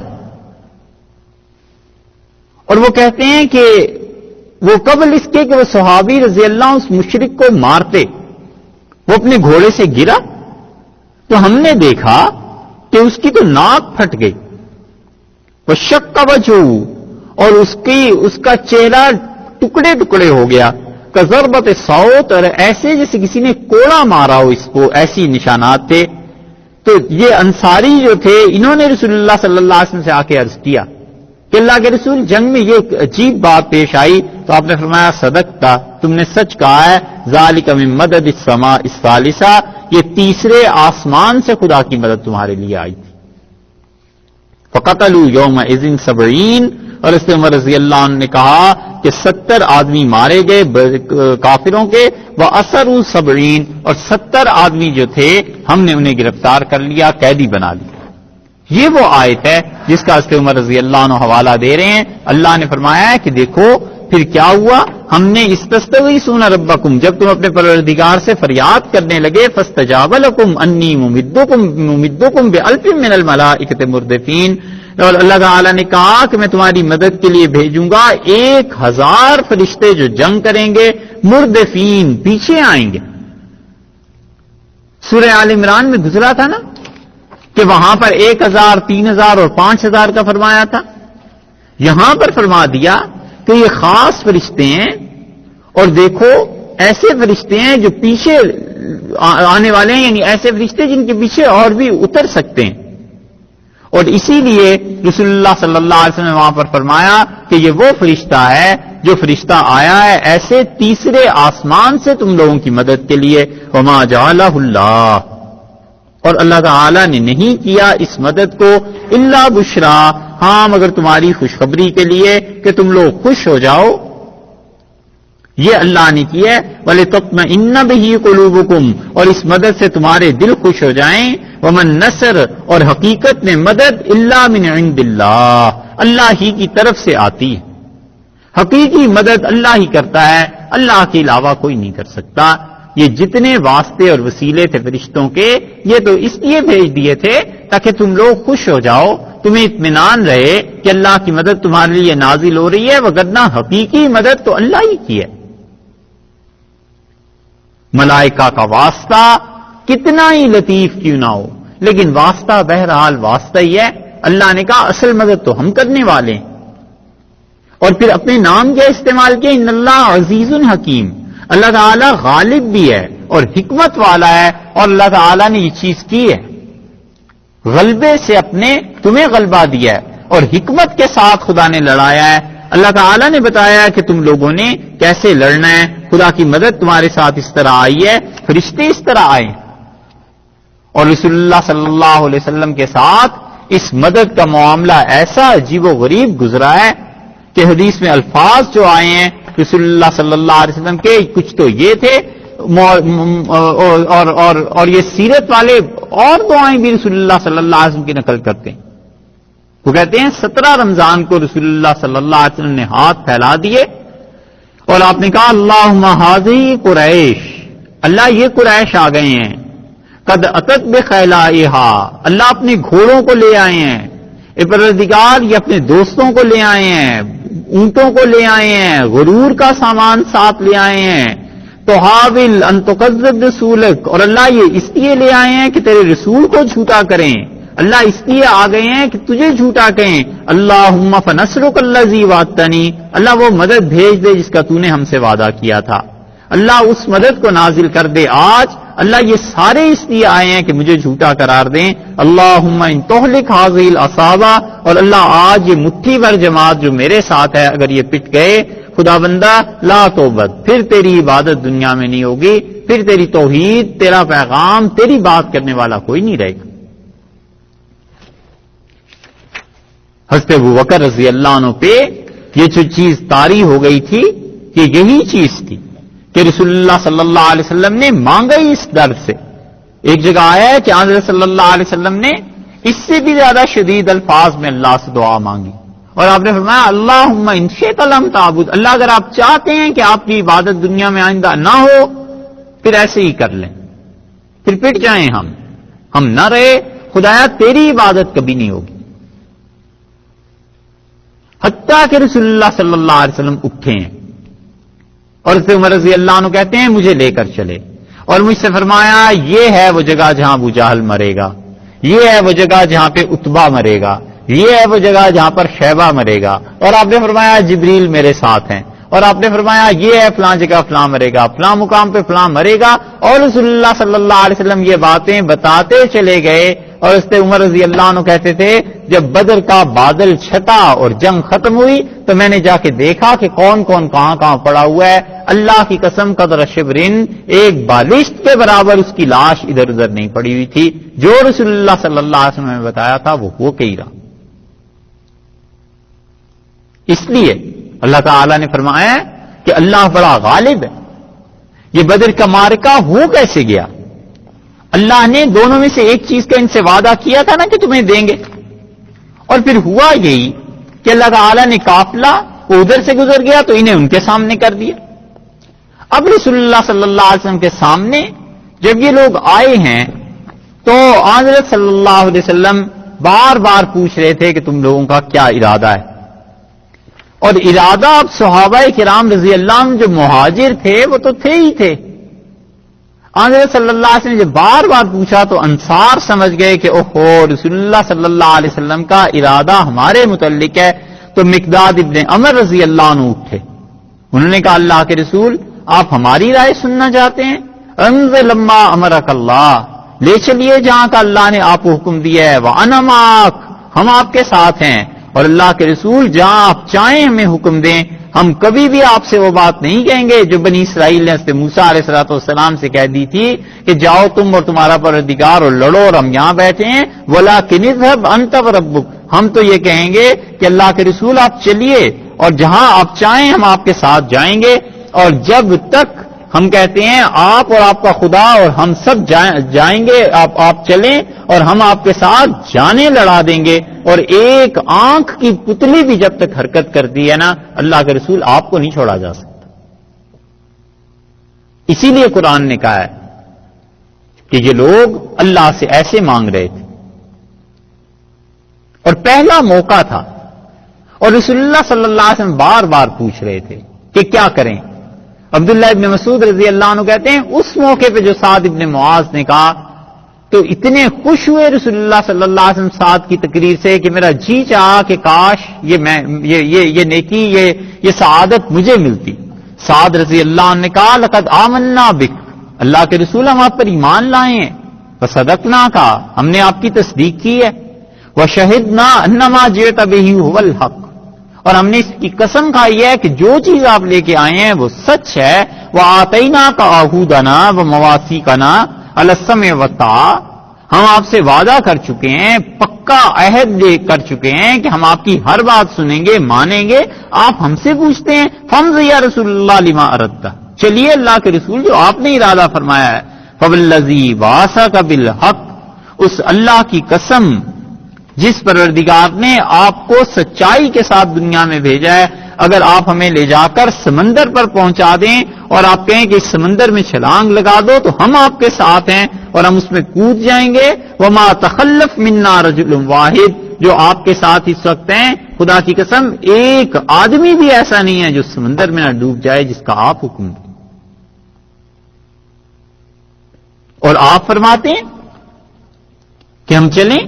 اور وہ کہتے ہیں کہ وہ قبل اس کے کہ وہ صحابی رضی اللہ عنہ اس مشرک کو مارتے، وہ اپنے گھوڑے سے گرا تو ہم نے دیکھا کہ اس کی تو ناک پھٹ گئی، وہ شق وجہ، اور اس کا چہرہ ٹکڑے ٹکڑے ہو گیا. ضربت صوت، اور ایسے جیسے کسی نے کوڑا مارا ہو اس کو، ایسی نشانات تھے. تو یہ انصاری جو تھے انہوں نے رسول اللہ صلی اللہ علیہ وسلم سے آ کے عرض کیا کہ کہ اللہ کے رسول جنگ میں یہ ایک عجیب بات پیش آئی تو آپ نے فرمایا صدقتا، تم نے سچ کہا ہے، ذالک من مدد السماء الثالثہ، یہ تیسرے آسمان سے خدا کی مدد تمہارے لیے آئی تھی. فقتلوا یومئذ 70، اور اس سے عمر رضی اللہ عنہ نے کہا کہ 70 آدمی مارے گئے کافروں کے، وَأَسَرُوا 70، اور 70 آدمی جو تھے ہم نے انہیں گرفتار کر لیا، قیدی بنا لیا. یہ وہ آیت ہے جس کا حضرت عمر رضی اللہ عنہ حوالہ دے رہے ہیں. اللہ نے فرمایا ہے کہ دیکھو پھر کیا ہوا، ہم نے استستغیثون ربکم، جب تم اپنے پروردگار سے فریاد کرنے لگے، فاستجاب لکم انی ممدکم بألف من الملائکۃ مردفین، اور اللہ تعالیٰ نے کہا کہ میں تمہاری مدد کے لیے بھیجوں گا 1000 فرشتے جو جنگ کریں گے، مردفین، پیچھے آئیں گے. سورہ آل عمران میں گزرا تھا نا کہ وہاں پر 1000، 3000 اور 5000 کا فرمایا تھا. یہاں پر فرما دیا کہ یہ خاص فرشتے ہیں، اور دیکھو ایسے فرشتے ہیں جو پیچھے آنے والے ہیں، یعنی ایسے فرشتے جن کے پیچھے اور بھی اتر سکتے ہیں. اور اسی لیے رسول اللہ صلی اللہ علیہ وسلم نے وہاں پر فرمایا کہ یہ وہ فرشتہ ہے جو فرشتہ آیا ہے ایسے تیسرے آسمان سے تم لوگوں کی مدد کے لیے. وما جعلہ اللہ، اور اللہ تعالی نے نہیں کیا اس مدد کو الا بشرا، ہاں مگر تمہاری خوشخبری کے لیے کہ تم لوگ خوش ہو جاؤ. یہ اللہ نے کیا ہے. وَلِتَطْمَئِنَّ بِهِ قُلُوبُكُمْ، اور اس مدد سے تمہارے دل خوش ہو جائیں. وَمَن نَصْرُ، اور حقیقت میں مدد الا من عند اللہ، اللہ ہی کی طرف سے آتی ہے. حقیقی مدد اللہ ہی کرتا ہے، اللہ کے علاوہ کوئی نہیں کر سکتا. یہ جتنے واسطے اور وسیلے تھے فرشتوں کے، یہ تو اس لیے بھیج دیے تھے تاکہ تم لوگ خوش ہو جاؤ، تمہیں اطمینان رہے کہ اللہ کی مدد تمہارے لیے نازل ہو رہی ہے، وگرنہ حقیقی مدد تو اللہ ہی کی ہے. ملائکہ کا واسطہ کتنا ہی لطیف کیوں نہ ہو، لیکن واسطہ بہرحال واسطہ ہی ہے. اللہ نے کہا اصل مدد تو ہم کرنے والے ہیں، اور پھر اپنے نام کیا استعمال کیا، ان اللہ عزیز حکیم، اللہ تعالیٰ غالب بھی ہے اور حکمت والا ہے. اور اللہ تعالیٰ نے یہ چیز کی ہے، غلبے سے اپنے تمہیں غلبہ دیا ہے، اور حکمت کے ساتھ خدا نے لڑایا ہے. اللہ تعالیٰ نے بتایا کہ تم لوگوں نے کیسے لڑنا ہے. خدا کی مدد تمہارے ساتھ اس طرح آئی ہے، فرشتے اس طرح آئے. اور رسول اللہ صلی اللہ علیہ وسلم کے ساتھ اس مدد کا معاملہ ایسا عجیب و غریب گزرا ہے کہ حدیث میں الفاظ جو آئے ہیں رسول اللہ صلی اللہ علیہ وسلم کے، کچھ تو یہ تھے، اور یہ سیرت والے اور دعائیں بھی رسول اللہ صلی اللہ علیہ وسلم کی نقل کرتے ہیں. وہ کہتے ہیں 17 رمضان کو رسول اللہ صلی اللہ علیہ وسلم نے ہاتھ پھیلا دیے اور آپ نے کہا اللہم ھذہ قریش، اللہ یہ قریش آ گئے ہیں، قد اتت بخیلائھا، اللہ اپنے گھوڑوں کو لے آئے ہیں، اے پروردگار یہ اپنے دوستوں کو لے آئے ہیں، اونٹوں کو لے آئے ہیں، غرور کا سامان ساتھ لے آئے ہیں. تحاول ان تکذب رسولک، اور اللہ یہ اس لیے لے آئے ہیں کہ تیرے رسول کو جھوٹا کریں، اللہ اس لیے آ گئے ہیں کہ تجھے جھوٹا کہیں. اللہم فنصرک الذی وعدتنی، اللہ وہ مدد بھیج دے جس کا تو نے ہم سے وعدہ کیا تھا، اللہ اس مدد کو نازل کر دے آج. اللہ یہ سارے اس لیے آئے ہیں کہ مجھے جھوٹا قرار دیں. اللہم ان تہلک ھذہ العصابہ، اور اللہ آج یہ مٹھی بھر جماعت جو میرے ساتھ ہے اگر یہ پٹ گئے، خدا بندہ لا توبت، پھر تیری عبادت دنیا میں نہیں ہوگی، پھر تیری توحید، تیرا پیغام، تیری بات کرنے والا کوئی نہیں رہے گا. حضرت ابوبکر رضی اللہ عنہ پہ یہ جو چیز طاری ہو گئی تھی کہ یہی چیز تھی کہ رسول اللہ صلی اللہ علیہ وسلم نے مانگا ہی اس در سے. ایک جگہ آیا ہے کہ حضرت صلی اللہ علیہ وسلم نے اس سے بھی زیادہ شدید الفاظ میں اللہ سے دعا مانگی، اور آپ نے فرمایا اللہم ان شئت لم تعبد، اللہ اگر آپ چاہتے ہیں کہ آپ کی عبادت دنیا میں آئندہ نہ ہو پھر ایسے ہی کر لیں، پھر پٹ جائیں ہم نہ رہے، خدایا تیری عبادت کبھی نہیں ہوگی. حتیٰ کہ رسول اللہ صلی اللہ علیہ وسلم اٹھے ہیں اور حضرت عمر رضی اللہ عنہ کہتے ہیں مجھے لے کر چلے اور مجھ سے فرمایا یہ ہے وہ جگہ جہاں ابو جہل مرے گا، یہ ہے وہ جگہ جہاں پہ عتبہ مرے گا، یہ ہے وہ جگہ جہاں پر شیبہ مرے گا. اور آپ نے فرمایا جبریل میرے ساتھ ہیں، اور آپ نے فرمایا یہ ہے فلاں جگہ فلاں مرے گا، فلاں مقام پہ فلاں مرے گا، اور رسول اللہ صلی اللہ علیہ وسلم یہ باتیں بتاتے چلے گئے. اور اس سے عمر رضی اللہ عنہ کہتے تھے جب بدر کا بادل چھٹا اور جنگ ختم ہوئی تو میں نے جا کے دیکھا کہ کون کون کہاں کہاں پڑا ہوا ہے. اللہ کی قسم قدر شبرن، ایک بالشت کے برابر اس کی لاش ادھر ادھر نہیں پڑی ہوئی تھی. جو رسول اللہ صلی اللہ علیہ وسلم نے بتایا تھا وہ ہو کے ہی رہا. اس لیے اللہ تعالی نے فرمایا کہ اللہ بڑا غالب ہے. یہ بدر کا معرکہ ہو کیسے گیا؟ اللہ نے دونوں میں سے ایک چیز کا ان سے وعدہ کیا تھا نا کہ تمہیں دیں گے، اور پھر ہوا یہی کہ اللہ تعالی نے قافلہ وہ ادھر سے گزر گیا تو انہیں ان کے سامنے کر دیا. اب رسول اللہ صلی اللہ علیہ وسلم کے سامنے جب یہ لوگ آئے ہیں تو حضرت صلی اللہ علیہ وسلم بار بار پوچھ رہے تھے کہ تم لوگوں کا کیا ارادہ ہے. اور ارادہ اب صحابہ کرام رضی اللہ عنہ جو مہاجر تھے وہ تو تھے ہی تھے. حضرت صلی اللہ علیہ وسلم نے جب بار بار پوچھا تو انصار سمجھ گئے کہ اوہو رسول اللہ صلی اللہ علیہ وسلم کا ارادہ ہمارے متعلق ہے. تو مقداد ابن عمر رضی اللہ عنہ اٹھے، انہوں نے کہا اللہ کے رسول آپ ہماری رائے سننا چاہتے ہیں؟ انزل لما امرک اللہ، لے چلیے جہاں کا اللہ نے آپ کو حکم دیا ہے. وانا معک، ہم آپ کے ساتھ ہیں. اور اللہ کے رسول جہاں آپ چاہیں ہمیں حکم دیں، ہم کبھی بھی آپ سے وہ بات نہیں کہیں گے جو بنی اسرائیل نے حضرت موسیٰ علیہ السلام سے کہہ دی تھی کہ جاؤ تم اور تمہارا پروردگار اور لڑو اور ہم یہاں بیٹھے ہیں. وَلَٰكِنِ اذْهَبْ أَنْتَ وَرَبُّكَ، ہم تو یہ کہیں گے کہ اللہ کے رسول آپ چلیے اور جہاں آپ چاہیں ہم آپ کے ساتھ جائیں گے. اور جب تک ہم کہتے ہیں آپ اور آپ کا خدا اور ہم سب جائیں گے، آپ چلیں اور ہم آپ کے ساتھ جانے لڑا دیں گے. اور ایک آنکھ کی پتلی بھی جب تک حرکت کرتی ہے نا اللہ کے رسول آپ کو نہیں چھوڑا جا سکتا. اسی لیے قرآن نے کہا ہے کہ یہ لوگ اللہ سے ایسے مانگ رہے تھے اور پہلا موقع تھا، اور رسول اللہ صلی اللہ علیہ وسلم بار بار پوچھ رہے تھے کہ کیا کریں. عبداللہ ابن مسعود رضی اللہ عنہ کہتے ہیں اس موقع پہ جو سعد ابن معاذ نے کہا تو اتنے خوش ہوئے رسول اللہ صلی اللہ علیہ وسلم سعد کی تقریر سے کہ میرا جی چاہا کہ کاش یہ نیکی یہ سعادت مجھے ملتی. سعد رضی اللہ عنہ نے کہا لقد آمنا بک، اللہ کے رسول ہم آپ پر ایمان لائے ہیں. وصدقنا کا، ہم نے آپ کی تصدیق کی ہے. وشہدنا انما جئت بہ هو الحق، اور ہم نے اس کی قسم کھائی ہے کہ جو چیز آپ لے کے آئے ہیں وہ سچ ہے. وآتیناک عہودنا ومواثیقنا علی السمع والطاعہ، ہم آپ سے وعدہ کر چکے ہیں، پکا عہد لے کر چکے ہیں کہ ہم آپ کی ہر بات سنیں گے مانیں گے. آپ ہم سے پوچھتے ہیں فامض یا رسول اللہ لما اردت، چلیے اللہ کے رسول جو آپ نے ارادہ فرمایا ہے. فوالذی بعثک بالحق، اس اللہ کی قسم جس پروردگار نے آپ کو سچائی کے ساتھ دنیا میں بھیجا ہے، اگر آپ ہمیں لے جا کر سمندر پر پہنچا دیں اور آپ کہیں کہ اس سمندر میں چھلانگ لگا دو تو ہم آپ کے ساتھ ہیں اور ہم اس میں کود جائیں گے. وما تخلف منا رجل واحد، جو آپ کے ساتھ اس وقت ہیں خدا کی قسم ایک آدمی بھی ایسا نہیں ہے جو سمندر میں نہ ڈوب جائے جس کا آپ حکم دیں. اور آپ فرماتے ہیں کہ ہم چلیں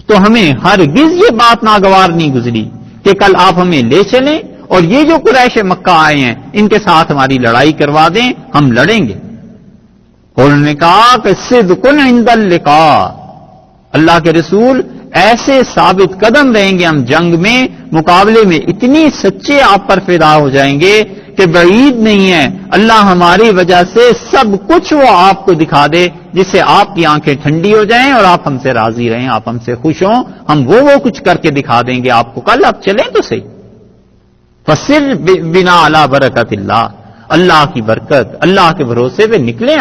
تو ہمیں ہرگز یہ بات ناگوار نہیں گزری کہ کل آپ ہمیں لے چلیں اور یہ جو قریش مکہ آئے ہیں ان کے ساتھ ہماری لڑائی کروا دیں، ہم لڑیں گے. اور انہوں نے کہا کہ صدق عند اللقاء، اللہ کے رسول ایسے ثابت قدم رہیں گے ہم جنگ میں، مقابلے میں اتنی سچے آپ پر فدا ہو جائیں گے کہ بعید نہیں ہے اللہ ہماری وجہ سے سب کچھ وہ آپ کو دکھا دے جس سے آپ کی آنکھیں ٹھنڈی ہو جائیں اور آپ ہم سے راضی رہیں، آپ ہم سے خوش ہوں. ہم وہ کچھ کر کے دکھا دیں گے آپ کو، کل آپ چلیں تو صحیح. فسر بنا علی برکت اللہ، اللہ کی برکت اللہ کے بھروسے پہ نکلیں.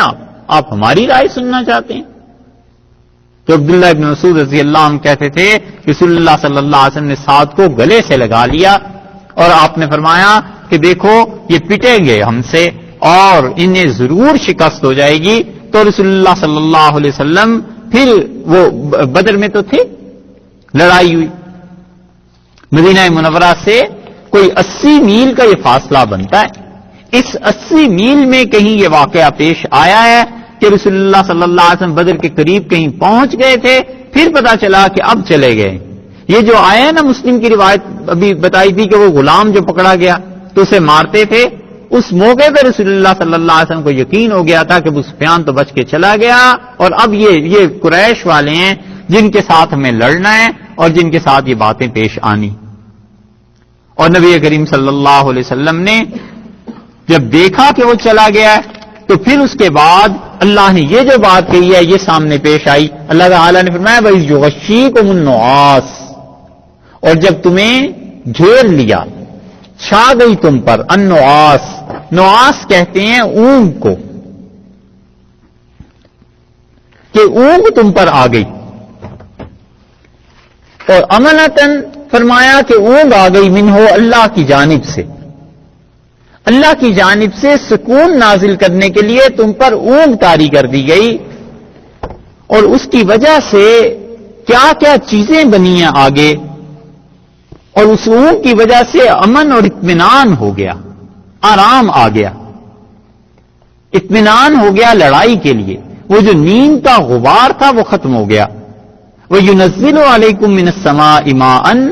آپ ہماری رائے سننا چاہتے ہیں. تو عبداللہ ابن مسعود رضی اللہ عنہ کہتے تھے رسول اللہ صلی اللہ علیہ وسلم نے سعد کو گلے سے لگا لیا اور آپ نے فرمایا کہ دیکھو یہ پٹیں گے ہم سے اور انہیں ضرور شکست ہو جائے گی. تو رسول اللہ صلی اللہ علیہ وسلم پھر وہ بدر میں تو تھے، لڑائی ہوئی. مدینہ منورہ سے کوئی 80 میل کا یہ فاصلہ بنتا ہے. اس 80 میل میں کہیں یہ واقعہ پیش آیا ہے کہ رسول اللہ صلی اللہ علیہ وسلم بدر کے قریب کہیں پہنچ گئے تھے، پھر پتا چلا کہ اب چلے گئے. یہ جو آیا نا مسلم کی روایت ابھی بتائی تھی کہ وہ غلام جو پکڑا گیا تو تو اسے مارتے تھے. اس موقع پہ رسول اللہ صلی اللہ علیہ وسلم کو یقین ہو گیا تھا کہ ابو سفیان تو بچ کے چلا گیا، اور اب یہ قریش والے ہیں جن کے ساتھ ہمیں لڑنا ہے اور جن کے ساتھ یہ باتیں پیش آنی. اور نبی کریم صلی اللہ علیہ وسلم نے جب دیکھا کہ وہ چلا گیا ہے تو پھر اس کے بعد اللہ نے یہ جو بات کہی ہے یہ سامنے پیش آئی. اللہ تعالیٰ نے فرمایا بھائی یغشیکم النعاس، اور جب تمہیں گھیر لیا، چھا گئی تم پر، النعاس، نعاس کہتے ہیں اونگ کو، کہ اونگ تم پر آ گئی. اور امنتن فرمایا کہ اونگ آ گئی منہ اللہ کی جانب سے، اللہ کی جانب سے سکون نازل کرنے کے لیے تم پر اونگ طاری کر دی گئی، اور اس کی وجہ سے کیا کیا چیزیں بنی ہیں آگے، اور اس اونگ کی وجہ سے امن اور اطمینان ہو گیا، آرام آ گیا، اطمینان ہو گیا لڑائی کے لیے. وہ جو نیند کا غبار تھا وہ ختم ہو گیا. وَيُنَزِّلُ عَلَيْكُم مِّنَ السَّمَاءِ مَاءً،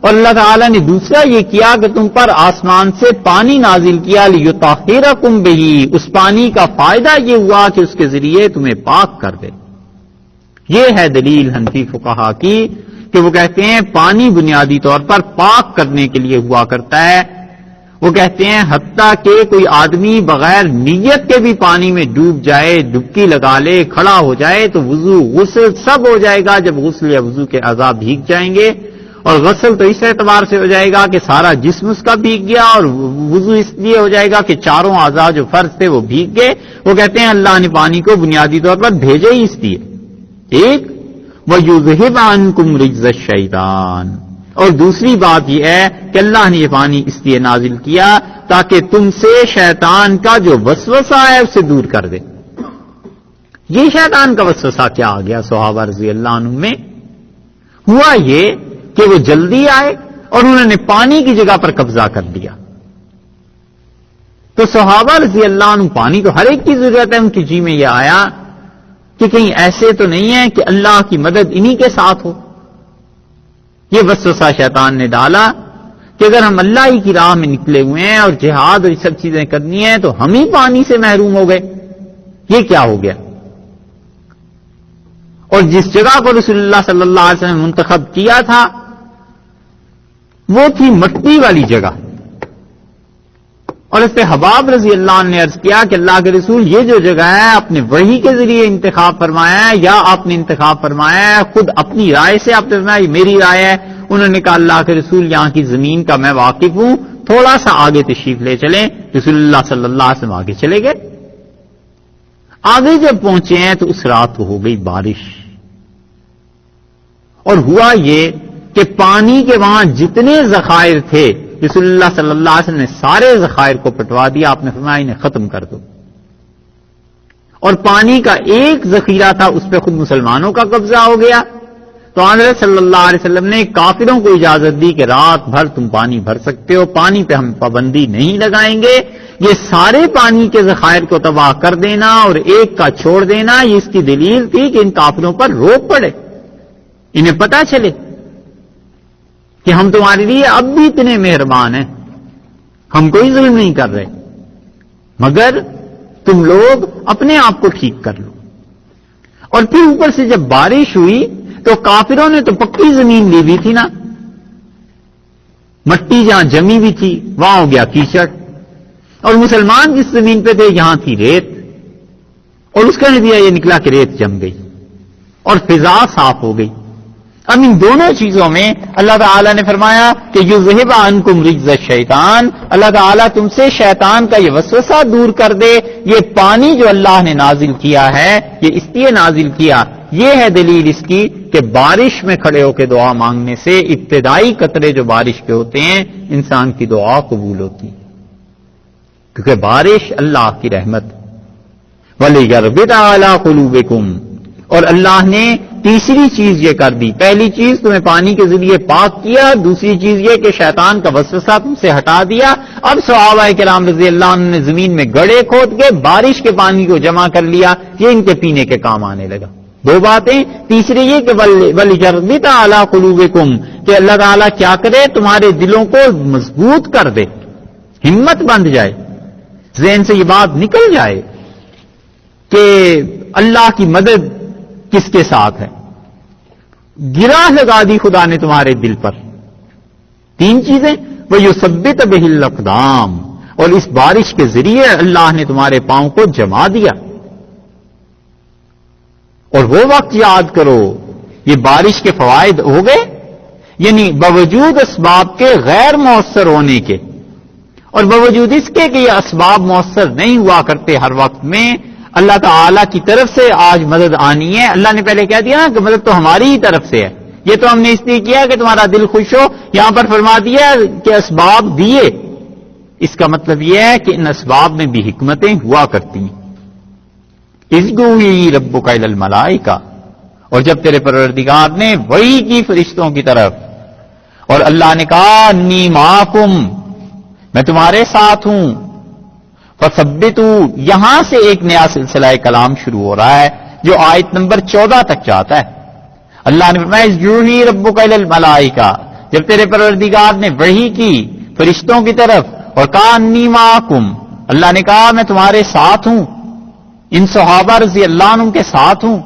اور اللہ تعالیٰ نے دوسرا یہ کیا کہ تم پر آسمان سے پانی نازل کیا، لِيُطَهِّرَكُم بِهِ، اس پانی کا فائدہ یہ ہوا کہ اس کے ذریعے تمہیں پاک کر دے. یہ ہے دلیل حنفی فقہا کی کہ وہ کہتے ہیں پانی بنیادی طور پر پاک کرنے کے لیے ہوا کرتا ہے. وہ کہتے ہیں حتیٰ کہ کوئی آدمی بغیر نیت کے بھی پانی میں ڈوب جائے، ڈبکی لگا لے، کھڑا ہو جائے تو وضو غسل سب ہو جائے گا جب غسل یا وضو کے اعضاء بھیگ جائیں گے. اور غسل تو اس اعتبار سے ہو جائے گا کہ سارا جسم اس کا بھیگ گیا، اور وضو اس لیے ہو جائے گا کہ چاروں اعضاء جو فرض تھے وہ بھیگ گئے. وہ کہتے ہیں اللہ نے پانی کو بنیادی طور پر بھیجا ہی اس لیے. ایک وَيُذْهِبْ عَنْكُمْ رِجْزَ الشَّيْطَانِ، اور دوسری بات یہ ہے کہ اللہ نے یہ پانی اس لیے نازل کیا تاکہ تم سے شیطان کا جو وسوسہ ہے اسے دور کر دے. یہ شیطان کا وسوسہ کیا آ گیا صحابہ رضی اللہ عنہ میں؟ ہوا یہ کہ وہ جلدی آئے اور انہوں نے پانی کی جگہ پر قبضہ کر لیا. تو صحابہ رضی اللہ عنہ پانی تو ہر ایک کی ضرورت ہے، ان کی جی میں یہ آیا کہ کہیں ایسے تو نہیں ہے کہ اللہ کی مدد انہی کے ساتھ ہو. یہ وسوسہ شیطان نے ڈالا کہ اگر ہم اللہ ہی کی راہ میں نکلے ہوئے ہیں اور جہاد اور یہ سب چیزیں کرنی ہیں تو ہم ہی پانی سے محروم ہو گئے. یہ کیا ہو گیا؟ اور جس جگہ کو رسول اللہ صلی اللہ علیہ وسلم منتخب کیا تھا وہ تھی مٹی والی جگہ. اور اس پہ حباب رضی اللہ عنہ نے عرض کیا کہ اللہ کے رسول یہ جو جگہ ہے آپ نے وحی کے ذریعے انتخاب فرمایا ہے یا آپ نے انتخاب فرمایا ہے خود اپنی رائے سے آپ نے فرمایا یہ میری رائے ہے؟ انہوں نے کہا اللہ کے رسول یہاں کی زمین کا میں واقف ہوں، تھوڑا سا آگے تشریف لے چلیں. رسول اللہ صلی اللہ علیہ وسلم آگے چلے گئے. آگے جب پہنچے ہیں تو اس رات کو ہو گئی بارش، اور ہوا یہ کہ پانی کے وہاں جتنے ذخائر تھے رسول اللہ صلی اللہ علیہ وسلم نے سارے ذخائر کو پٹوا دیا. آپ نے فرمایا انہیں ختم کر دو. اور پانی کا ایک ذخیرہ تھا اس پہ خود مسلمانوں کا قبضہ ہو گیا. تو حضرت صلی اللہ علیہ وسلم نے کافروں کو اجازت دی کہ رات بھر تم پانی بھر سکتے ہو، پانی پہ ہم پابندی نہیں لگائیں گے. یہ سارے پانی کے ذخائر کو تباہ کر دینا اور ایک کا چھوڑ دینا یہ اس کی دلیل تھی کہ ان کافروں پر روک پڑے، انہیں پتہ چلے کہ ہم تمہارے لیے اب بھی اتنے مہربان ہیں، ہم کوئی ظلم نہیں کر رہے، مگر تم لوگ اپنے آپ کو ٹھیک کر لو. اور پھر اوپر سے جب بارش ہوئی تو کافروں نے تو پکی زمین لی ہوئی تھی نا، مٹی جہاں جمی ہوئی تھی وہاں ہو گیا کیچڑ، اور مسلمان جس زمین پہ تھے یہاں تھی ریت، اور اس کا نتیجہ یہ نکلا کہ ریت جم گئی اور فضا صاف ہو گئی. اب ان دونوں چیزوں میں اللہ تعالیٰ نے فرمایا کہ یذہب عنکم رجز الشیطان، اللہ تعالیٰ تم سے شیطان کا یہ وسوسہ دور کر دے. یہ پانی جو اللہ نے نازل کیا ہے یہ اس لیے نازل کیا، یہ ہے دلیل اس کی کہ بارش میں کھڑے ہو کے دعا مانگنے سے ابتدائی قطرے جو بارش کے ہوتے ہیں انسان کی دعا قبول ہوتی، کیونکہ بارش اللہ کی رحمت. وَلِيَرْبِطَ عَلَىٰ قُلُوبِكُمْ، اور اللہ نے تیسری چیز یہ کر دی. پہلی چیز تمہیں پانی کے ذریعے پاک کیا، دوسری چیز یہ کہ شیطان کا وسوسہ تم سے ہٹا دیا. اب صحابہ کرام رضی اللہ عنہ نے زمین میں گڑھے کھود کے بارش کے پانی کو جمع کر لیا، یہ ان کے پینے کے کام آنے لگا. دو باتیں. تیسری یہ کہ وَلِيَرْبِطَ عَلَىٰ قُلُوبِكُمْ، کہ اللہ تعالیٰ کیا کرے تمہارے دلوں کو مضبوط کر دے، ہمت بند جائے، ذہن سے یہ بات نکل جائے کہ اللہ کی مدد کس کے ساتھ ہے. گرا لگا دی خدا نے تمہارے دل پر. 3 چیزیں، وَيُثَبِّتُ بِهِ الْأَقْدَامَ، اور اس بارش کے ذریعے اللہ نے تمہارے پاؤں کو جما دیا. اور وہ وقت یاد کرو، یہ بارش کے فوائد ہو گئے، یعنی باوجود اسباب کے غیر مؤثر ہونے کے، اور باوجود اس کے کہ یہ اسباب مؤثر نہیں ہوا کرتے ہر وقت میں، اللہ تعالی کی طرف سے آج مدد آنی ہے. اللہ نے پہلے کہہ دیا نا کہ مدد تو ہماری ہی طرف سے ہے، یہ تو ہم نے اس لیے کیا کہ تمہارا دل خوش ہو. یہاں پر فرما دیا کہ اسباب دیے، اس کا مطلب یہ ہے کہ ان اسباب میں بھی حکمتیں ہوا کرتی ہیں. اذ ربک الی الملائکہ، اور جب تیرے پروردگار نے وحی کی فرشتوں کی طرف، اور اللہ نے کہا انی معکم، میں تمہارے ساتھ ہوں. فثبتوا، یہاں سے ایک نیا سلسلہ کلام شروع ہو رہا ہے جو آیت نمبر 14 تک جاتا ہے. اللہ نے فرمایا یوحی ربک الی الملائکہ، جب تیرے پروردگار نے وحی کی فرشتوں کی طرف اور کہا انی معکم، اللہ نے کہا میں تمہارے ساتھ ہوں، ان صحابہ رضی اللہ عنہم کے ساتھ ہوں،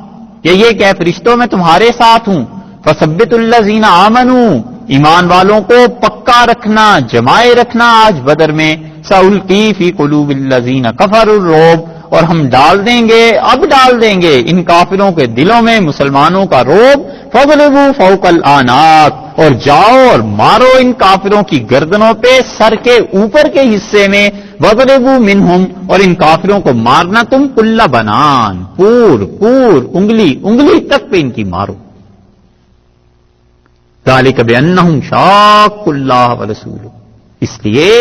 یا یہ کہ فرشتوں میں تمہارے ساتھ ہوں. فثبتوا الذین آمنوا، ایمان والوں کو پکا رکھنا، جمائے رکھنا. آج بدر میں سألقی فی قلوب الذین کفروا الرعب، اور ہم ڈال دیں گے، اب ڈال دیں گے ان کافروں کے دلوں میں مسلمانوں کا رعب. فاضربوا فوق الاعناق، اور جاؤ اور مارو ان کافروں کی گردنوں پہ سر کے اوپر کے حصے میں. وضربوا منہم، اور ان کافروں کو مارنا تم کل بنان، پور انگلی تک پہ ان کی مارو. ذالک بانہم شاقوا اللہ ورسولہ، اس لیے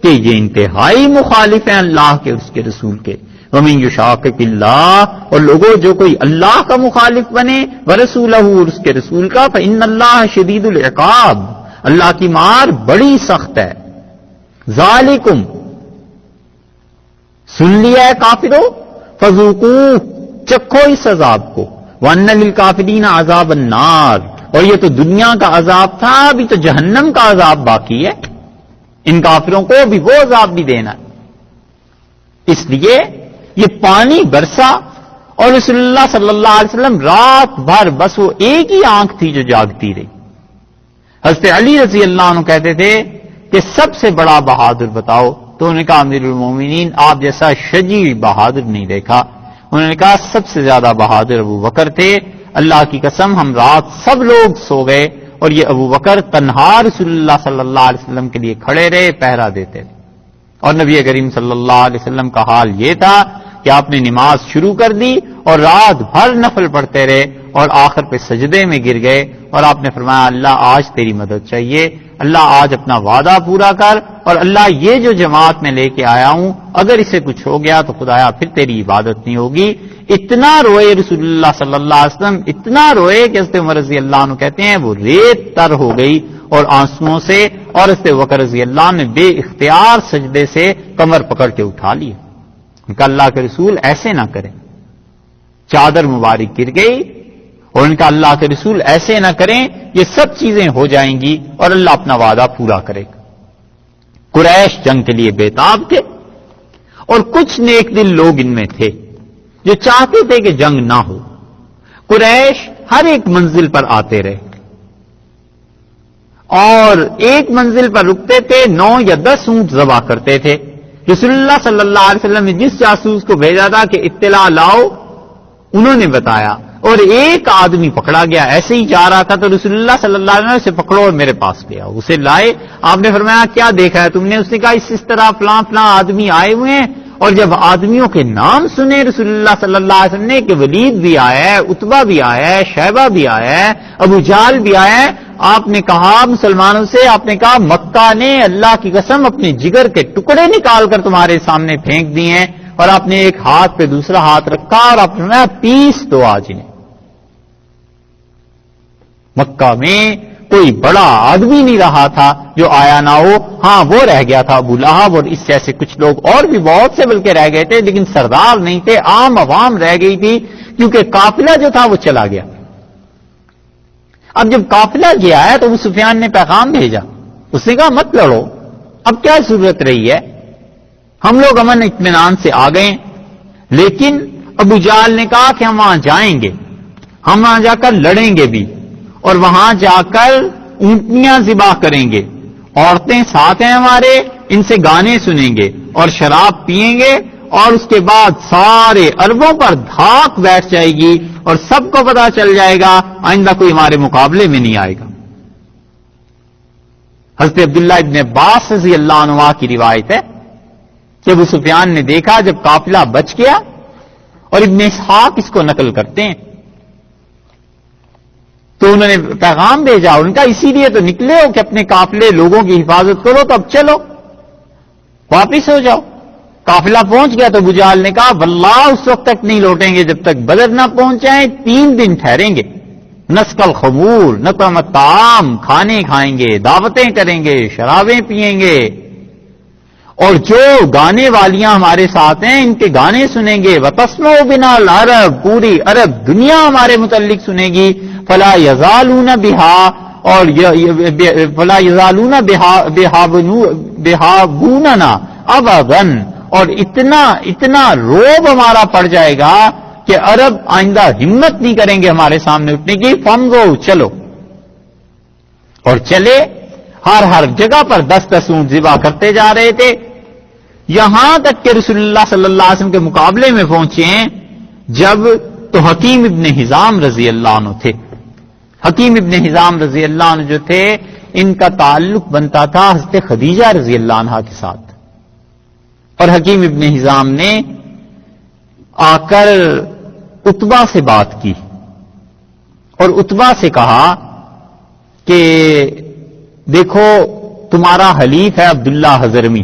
کہ یہ انتہائی مخالف ہیں اللہ کے اس کے رسول کے. ومن یشاقق اللہ، اور لوگوں جو کوئی اللہ کا مخالف بنے، ورسولہ، اور اس کے رسول کا، فإن اللہ شدید العقاب، اللہ کی مار بڑی سخت ہے. ذالکم، سن لیا ہے کافرو، فذوقوا، چکھو اس عذاب کو. وان للکافرین عذاب النار، اور یہ تو دنیا کا عذاب تھا، ابھی تو جہنم کا عذاب باقی ہے. ان کافروں کو بھی وہ عذاب بھی دینا ہے. اس لیے یہ پانی برسا اور رسول اللہ صلی اللہ علیہ وسلم رات بھر بس وہ ایک ہی آنکھ تھی جو جاگتی رہی. حضرت علی رضی اللہ عنہ کہتے تھے کہ سب سے بڑا بہادر بتاؤ، تو انہوں نے کہا امیر المومنین آپ جیسا شجیع بہادر نہیں دیکھا. انہوں نے کہا سب سے زیادہ بہادر ابو بکر تھے. اللہ کی قسم ہم رات سب لوگ سو گئے اور یہ ابو بکر تنہا رسول اللہ صلی اللہ علیہ وسلم کے لیے کھڑے رہے، پہرا دیتے رہے. اور نبی کریم صلی اللہ علیہ وسلم کا حال یہ تھا کہ آپ نے نماز شروع کر دی اور رات بھر نفل پڑھتے رہے اور آخر پہ سجدے میں گر گئے اور آپ نے فرمایا اللہ آج تیری مدد چاہیے، اللہ آج اپنا وعدہ پورا کر، اور اللہ یہ جو جماعت میں لے کے آیا ہوں اگر اسے کچھ ہو گیا تو خدایا پھر تیری عبادت نہیں ہوگی. اتنا روئے رسول اللہ صلی اللہ علیہ وسلم، اتنا روئے کہ حضرت عمر رضی اللہ عنہ کہتے ہیں وہ ریت تر ہو گئی اور آنسوؤں سے، اور حضرت بکر رضی اللہ عنہ نے بے اختیار سجدے سے کمر پکڑ کے اٹھا لیا. ان کا اللہ کے رسول ایسے نہ کریں. چادر مبارک گر گئی اور ان کا اللہ کے رسول ایسے نہ کریں، یہ سب چیزیں ہو جائیں گی اور اللہ اپنا وعدہ پورا کرے گا. قریش جنگ کے لیے بےتاب تھے اور کچھ نیک دل لوگ ان میں تھے جو چاہتے تھے کہ جنگ نہ ہو. قریش ہر ایک منزل پر آتے رہے اور ایک منزل پر رکتے تھے، 9 یا 10 اونٹ ذبح کرتے تھے. رسول اللہ صلی اللہ علیہ وسلم نے جس جاسوس کو بھیجا تھا کہ اطلاع لاؤ، انہوں نے بتایا اور ایک آدمی پکڑا گیا، ایسے ہی جا رہا تھا تو رسول اللہ صلی اللہ علیہ وسلم اسے پکڑو اور میرے پاس لے آؤ. اسے لائے، آپ نے فرمایا کیا دیکھا ہے تم نے؟ اس نے کہا اس طرح فلاں فلاں آدمی آئے ہوئے ہیں. اور جب آدمیوں کے نام سنے رسول اللہ صلی اللہ علیہ وسلم نے کہ ولید بھی آیا ہے، عتبہ بھی آیا ہے، شیبہ بھی آیا ہے، ابو جہل بھی آیا ہے، آپ نے کہا مسلمانوں سے، آپ نے کہا مکہ نے اللہ کی قسم اپنے جگر کے ٹکڑے نکال کر تمہارے سامنے پھینک دیے ہیں. اور آپ نے ایک ہاتھ پہ دوسرا ہاتھ رکھا اور آپ نے فرمایا پیس دو آج انہیں. مکہ میں کوئی بڑا آدمی نہیں رہا تھا جو آیا نہ ہو. ہاں وہ رہ گیا تھا ابو لہب اور اس جیسے کچھ لوگ اور بھی بہت سے بلکہ رہ گئے تھے، لیکن سردار نہیں تھے، عام عوام رہ گئی تھی کیونکہ قافلہ جو تھا وہ چلا گیا. اب جب قافلہ گیا ہے تو ابو سفیان نے پیغام بھیجا، اس نے کہا مت لڑو، اب کیا ضرورت رہی ہے؟ ہم لوگ امن اطمینان سے آ گئے، لیکن ابو جہل نے کہا کہ ہم وہاں جائیں گے، ہم وہاں جا کر لڑیں گے بھی، اور وہاں جا کر اونٹنیاں ذبح کریں گے، عورتیں ساتھ ہیں ہمارے، ان سے گانے سنیں گے اور شراب پیئیں گے، اور اس کے بعد سارے عربوں پر دھاک بیٹھ جائے گی اور سب کو پتا چل جائے گا، آئندہ کوئی ہمارے مقابلے میں نہیں آئے گا۔ حضرت عبداللہ ابن عباس رضی اللہ عنہ کی روایت ہے کہ ابو سفیان نے دیکھا جب قافلہ بچ گیا، اور ابن اسحاق اس کو نقل کرتے ہیں، تو انہوں نے پیغام بھیجا، ان کا اسی لیے تو نکلے ہو کہ اپنے قافلے لوگوں کی حفاظت کرو، تو اب چلو واپس ہو جاؤ۔ قافلہ پہنچ گیا تو ابو جہل نے کہا واللہ اس وقت تک نہیں لوٹیں گے جب تک بدر نہ پہنچ جائیں، 3 دن ٹھہریں گے، نسک الخمور، نطعم الطعام، کھانے کھائیں گے، دعوتیں کریں گے، شرابیں پیئیں گے، اور جو گانے والیاں ہمارے ساتھ ہیں ان کے گانے سنیں گے، وَتَسْمَعُ بِنَا الْعَرَبُ، پوری عرب دنیا ہمارے متعلق سنے گی، فَلَا يَزَالُونَ بِهَا، اور فَلَا يَزَالُونَ بِهَابُونَنَا أَبَدًا، اور اتنا روب ہمارا پڑ جائے گا کہ عرب آئندہ ہمت نہیں کریں گے ہمارے سامنے اٹھنے کی، فَامْضُوا، چلو۔ اور چلے، ہر جگہ پر 10 اونٹ ذبح کرتے جا رہے تھے، یہاں تک کہ رسول اللہ صلی اللہ علیہ وسلم کے مقابلے میں پہنچے ہیں جب تو حکیم ابن حزام رضی اللہ عنہ تھے۔ حکیم ابن حزام رضی اللہ عنہ جو تھے، ان کا تعلق بنتا تھا حضرت خدیجہ رضی اللہ عنہا کے ساتھ، اور حکیم ابن حزام نے آ کر عتبہ سے بات کی اور عتبہ سے کہا کہ دیکھو تمہارا حلیف ہے عبداللہ حضرمی،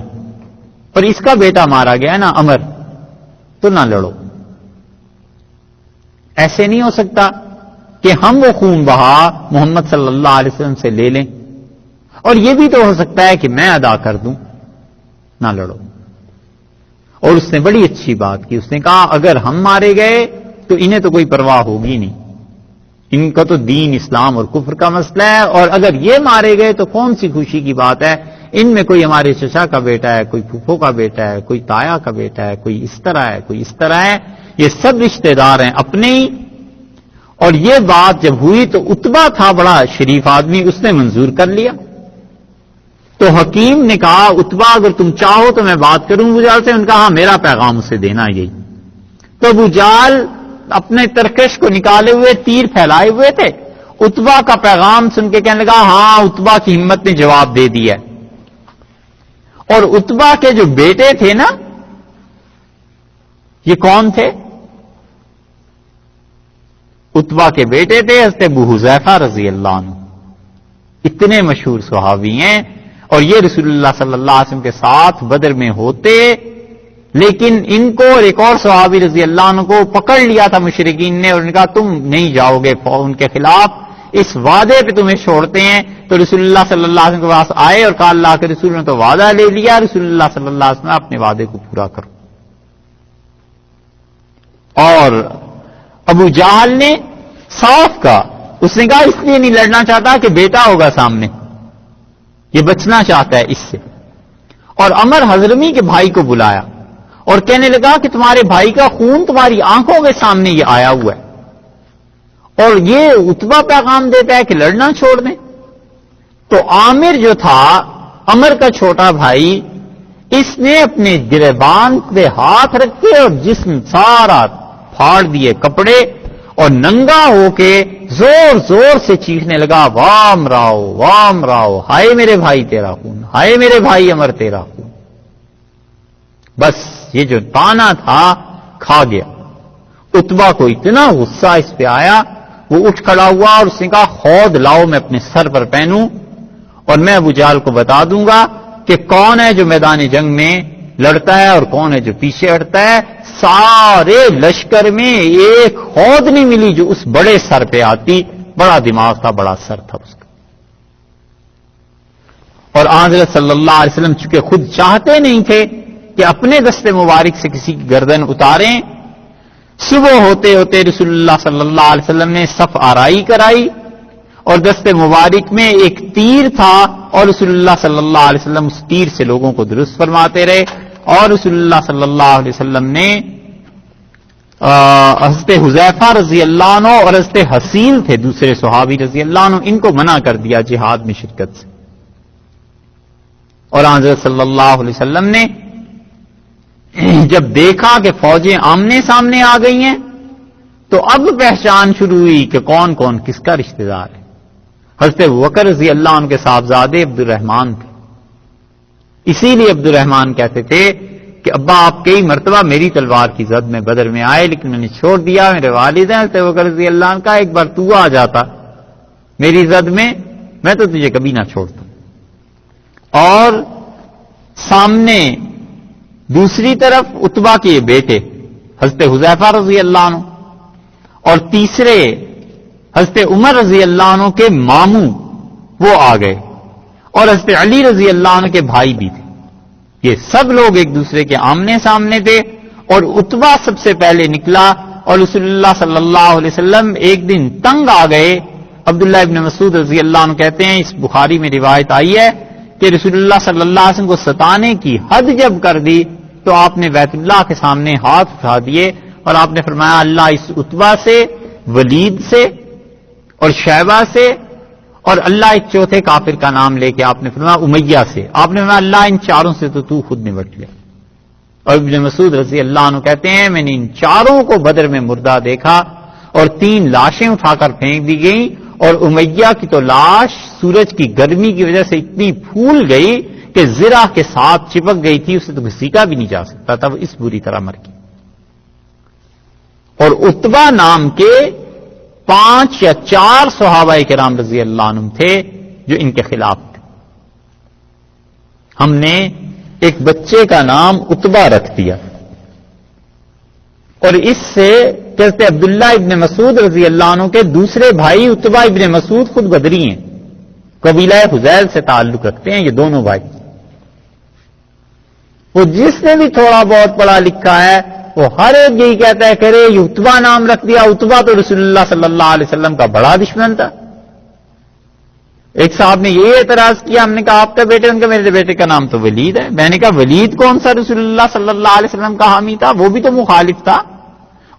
اور اس کا بیٹا مارا گیا ہے نا عمر، تو نہ لڑو۔ ایسے نہیں ہو سکتا کہ ہم وہ خون بہا محمد صلی اللہ علیہ وسلم سے لے لیں، اور یہ بھی تو ہو سکتا ہے کہ میں ادا کر دوں، نہ لڑو۔ اور اس نے بڑی اچھی بات کی، اس نے کہا اگر ہم مارے گئے تو انہیں تو کوئی پرواہ ہوگی نہیں، ان کا تو دین اسلام اور کفر کا مسئلہ ہے، اور اگر یہ مارے گئے تو کون سی خوشی کی بات ہے، ان میں کوئی ہمارے چچا کا بیٹا ہے، کوئی پھوپھو کا بیٹا ہے، کوئی تایا کا بیٹا ہے، کوئی اس طرح ہے، کوئی اس طرح ہے، یہ سب رشتہ دار ہیں اپنے ہی۔ اور یہ بات جب ہوئی تو عتبہ تھا بڑا شریف آدمی، اس نے منظور کر لیا۔ تو حکیم نے کہا عتبہ اگر تم چاہو تو میں بات کروں ابو جہل سے، ان کا ہاں میرا پیغام اسے دینا یہی۔ تو ابو جہل اپنے ترکش کو نکالے ہوئے تیر پھیلائے ہوئے تھے، عتبہ کا پیغام سن کے کہنے لگا ہاں عتبہ کی ہمت نے جواب دے دیا۔ اور عتبہ کے جو بیٹے تھے نا، یہ کون تھے؟ عتبہ کے بیٹے تھے حضرت ابو حذیفہ رضی اللہ عنہ، اتنے مشہور صحابی ہیں، اور یہ رسول اللہ صلی اللہ علیہ وسلم کے ساتھ بدر میں ہوتے، لیکن ان کو اور ایک اور صحابی رضی اللہ عنہ کو پکڑ لیا تھا مشرکین نے، اور ان کا تم نہیں جاؤ گے ان کے خلاف، اس وعدے پہ تمہیں چھوڑتے ہیں۔ تو رسول اللہ صلی اللہ علیہ وسلم کے پاس آئے اور کہا اللہ کے رسول نے تو وعدہ لے لیا، رسول اللہ صلی اللہ علیہ وسلم اپنے وعدے کو پورا کرو۔ اور ابو جہل نے صاف کہا، اس نے کہا اس لیے نہیں لڑنا چاہتا کہ بیٹا ہوگا سامنے، یہ بچنا چاہتا ہے اس سے۔ اور عمر حضرمی کے بھائی کو بلایا اور کہنے لگا کہ تمہارے بھائی کا خون تمہاری آنکھوں کے سامنے یہ آیا ہوا ہے، اور یہ عتبہ پیغام دیتا ہے کہ لڑنا چھوڑ دیں۔ تو عامر جو تھا عمر کا چھوٹا بھائی، اس نے اپنے گریبان پہ ہاتھ رکھے اور جسم سارا پھاڑ دیے کپڑے، اور ننگا ہو کے زور زور سے چیخنے لگا وام راؤ وام راؤ، ہائے میرے بھائی تیرا خون، ہائے میرے بھائی عمر تیرا خون۔ بس یہ جو تانا تھا کھا گیا۔ عتبہ کو اتنا غصہ اس پہ آیا، وہ اٹھ کھڑا ہوا اور اس نے کہا خود لاؤ میں اپنے سر پر پہنوں، اور میں ابو جہل کو بتا دوں گا کہ کون ہے جو میدان جنگ میں لڑتا ہے اور کون ہے جو پیچھے ہٹتا ہے۔ سارے لشکر میں ایک خود نہیں ملی جو اس بڑے سر پہ آتی، بڑا دماغ تھا، بڑا سر تھا اس کا۔ اور حضرت صلی اللہ علیہ وسلم چونکہ خود چاہتے نہیں تھے کہ اپنے دستے مبارک سے کسی کی گردن اتاریں، صبح ہوتے ہوتے رسول اللہ صلی اللہ علیہ وسلم نے صف آرائی کرائی، اور دست مبارک میں ایک تیر تھا، اور رسول اللہ صلی اللہ علیہ وسلم اس تیر سے لوگوں کو درست فرماتے رہے. اور رسول اللہ صلی اللہ علیہ وسلم نے حضرت حذیفہ رضی اللہ عنہ اور حضرت حسین تھے دوسرے صحابی رضی اللہ عنہ، ان کو منع کر دیا جہاد میں شرکت سے. اور حضرت صلی اللہ علیہ وسلم نے جب دیکھا کہ فوجیں آمنے سامنے آ گئی ہیں تو اب پہچان شروع ہوئی کہ کون کون کس کا رشتہ دار ہے. حضرت بکر رضی اللہ عنہ کے صاحبزادے عبد الرحمن تھے، اسی لیے عبد الرحمن کہتے تھے کہ ابا آپ کئی مرتبہ میری تلوار کی زد میں بدر میں آئے لیکن میں نے چھوڑ دیا. میرے والد ہیں حضرت بکر رضی اللہ عنہ کا، ایک بار تو آ جاتا میری زد میں تو تجھے کبھی نہ چھوڑتا. اور سامنے دوسری طرف عتبہ کے بیٹے حضرت حذیفہ رضی اللہ عنہ، اور تیسرے حضرت عمر رضی اللہ عنہ کے ماموں وہ آ گئے، اور حضرت علی رضی اللہ عنہ کے بھائی بھی تھے. یہ سب لوگ ایک دوسرے کے آمنے سامنے تھے. اور عتبہ سب سے پہلے نکلا، اور رسول اللہ صلی اللہ علیہ وسلم ایک دن تنگ آ گئے. عبداللہ ابن مسعود رضی اللہ عنہ کہتے ہیں، اس بخاری میں روایت آئی ہے کہ رسول اللہ صلی اللہ علیہ وسلم کو ستانے کی حد جب کر دی تو آپ نے بیت اللہ کے سامنے ہاتھ اٹھا دیے اور آپ نے فرمایا اللہ اس عتبہ سے، ولید سے اور شیبہ سے، اور اللہ ایک چوتھے کافر کا نام لے کے آپ نے فرمایا امیہ سے، آپ نے فرمایا اللہ ان چاروں سے تو خود نمٹ لیا. اور ابن مسعود رضی اللہ عنہ کہتے ہیں میں نے ان چاروں کو بدر میں مردہ دیکھا اور 3 لاشیں اٹھا کر پھینک دی گئیں، اور امیہ کی تو لاش سورج کی گرمی کی وجہ سے اتنی پھول گئی کہ زرہ کے ساتھ چپک گئی تھی، اسے تو گھسیٹا بھی نہیں جا سکتا تھا، وہ اس بری طرح مر گئی. اور عتبہ نام کے 5 یا 4 صحابہ کرام رضی اللہ عنہم تھے جو ان کے خلاف تھے. ہم نے ایک بچے کا نام عتبہ رکھ دیا، اور اس سے کہتے عبداللہ ابن مسعود رضی اللہ عنہ کے دوسرے بھائی عتبہ ابن مسعود خود بدری ہیں، قبیلہ حذیل سے تعلق رکھتے ہیں یہ دونوں بھائی. وہ جس نے بھی تھوڑا بہت پڑھا لکھا ہے وہ ہر ایک یہی کہتا ہے کرے یہ عتبہ نام رکھ دیا. عتبہ تو رسول اللہ صلی اللہ علیہ وسلم کا بڑا دشمن تھا. ایک صاحب نے یہ اعتراض کیا، ہم نے کہا آپ کا بیٹے، ان کا میرے بیٹے کا نام تو ولید ہے. میں نے کہا ولید کون سا رسول اللہ صلی اللہ علیہ وسلم کا حامی تھا، وہ بھی تو مخالف تھا.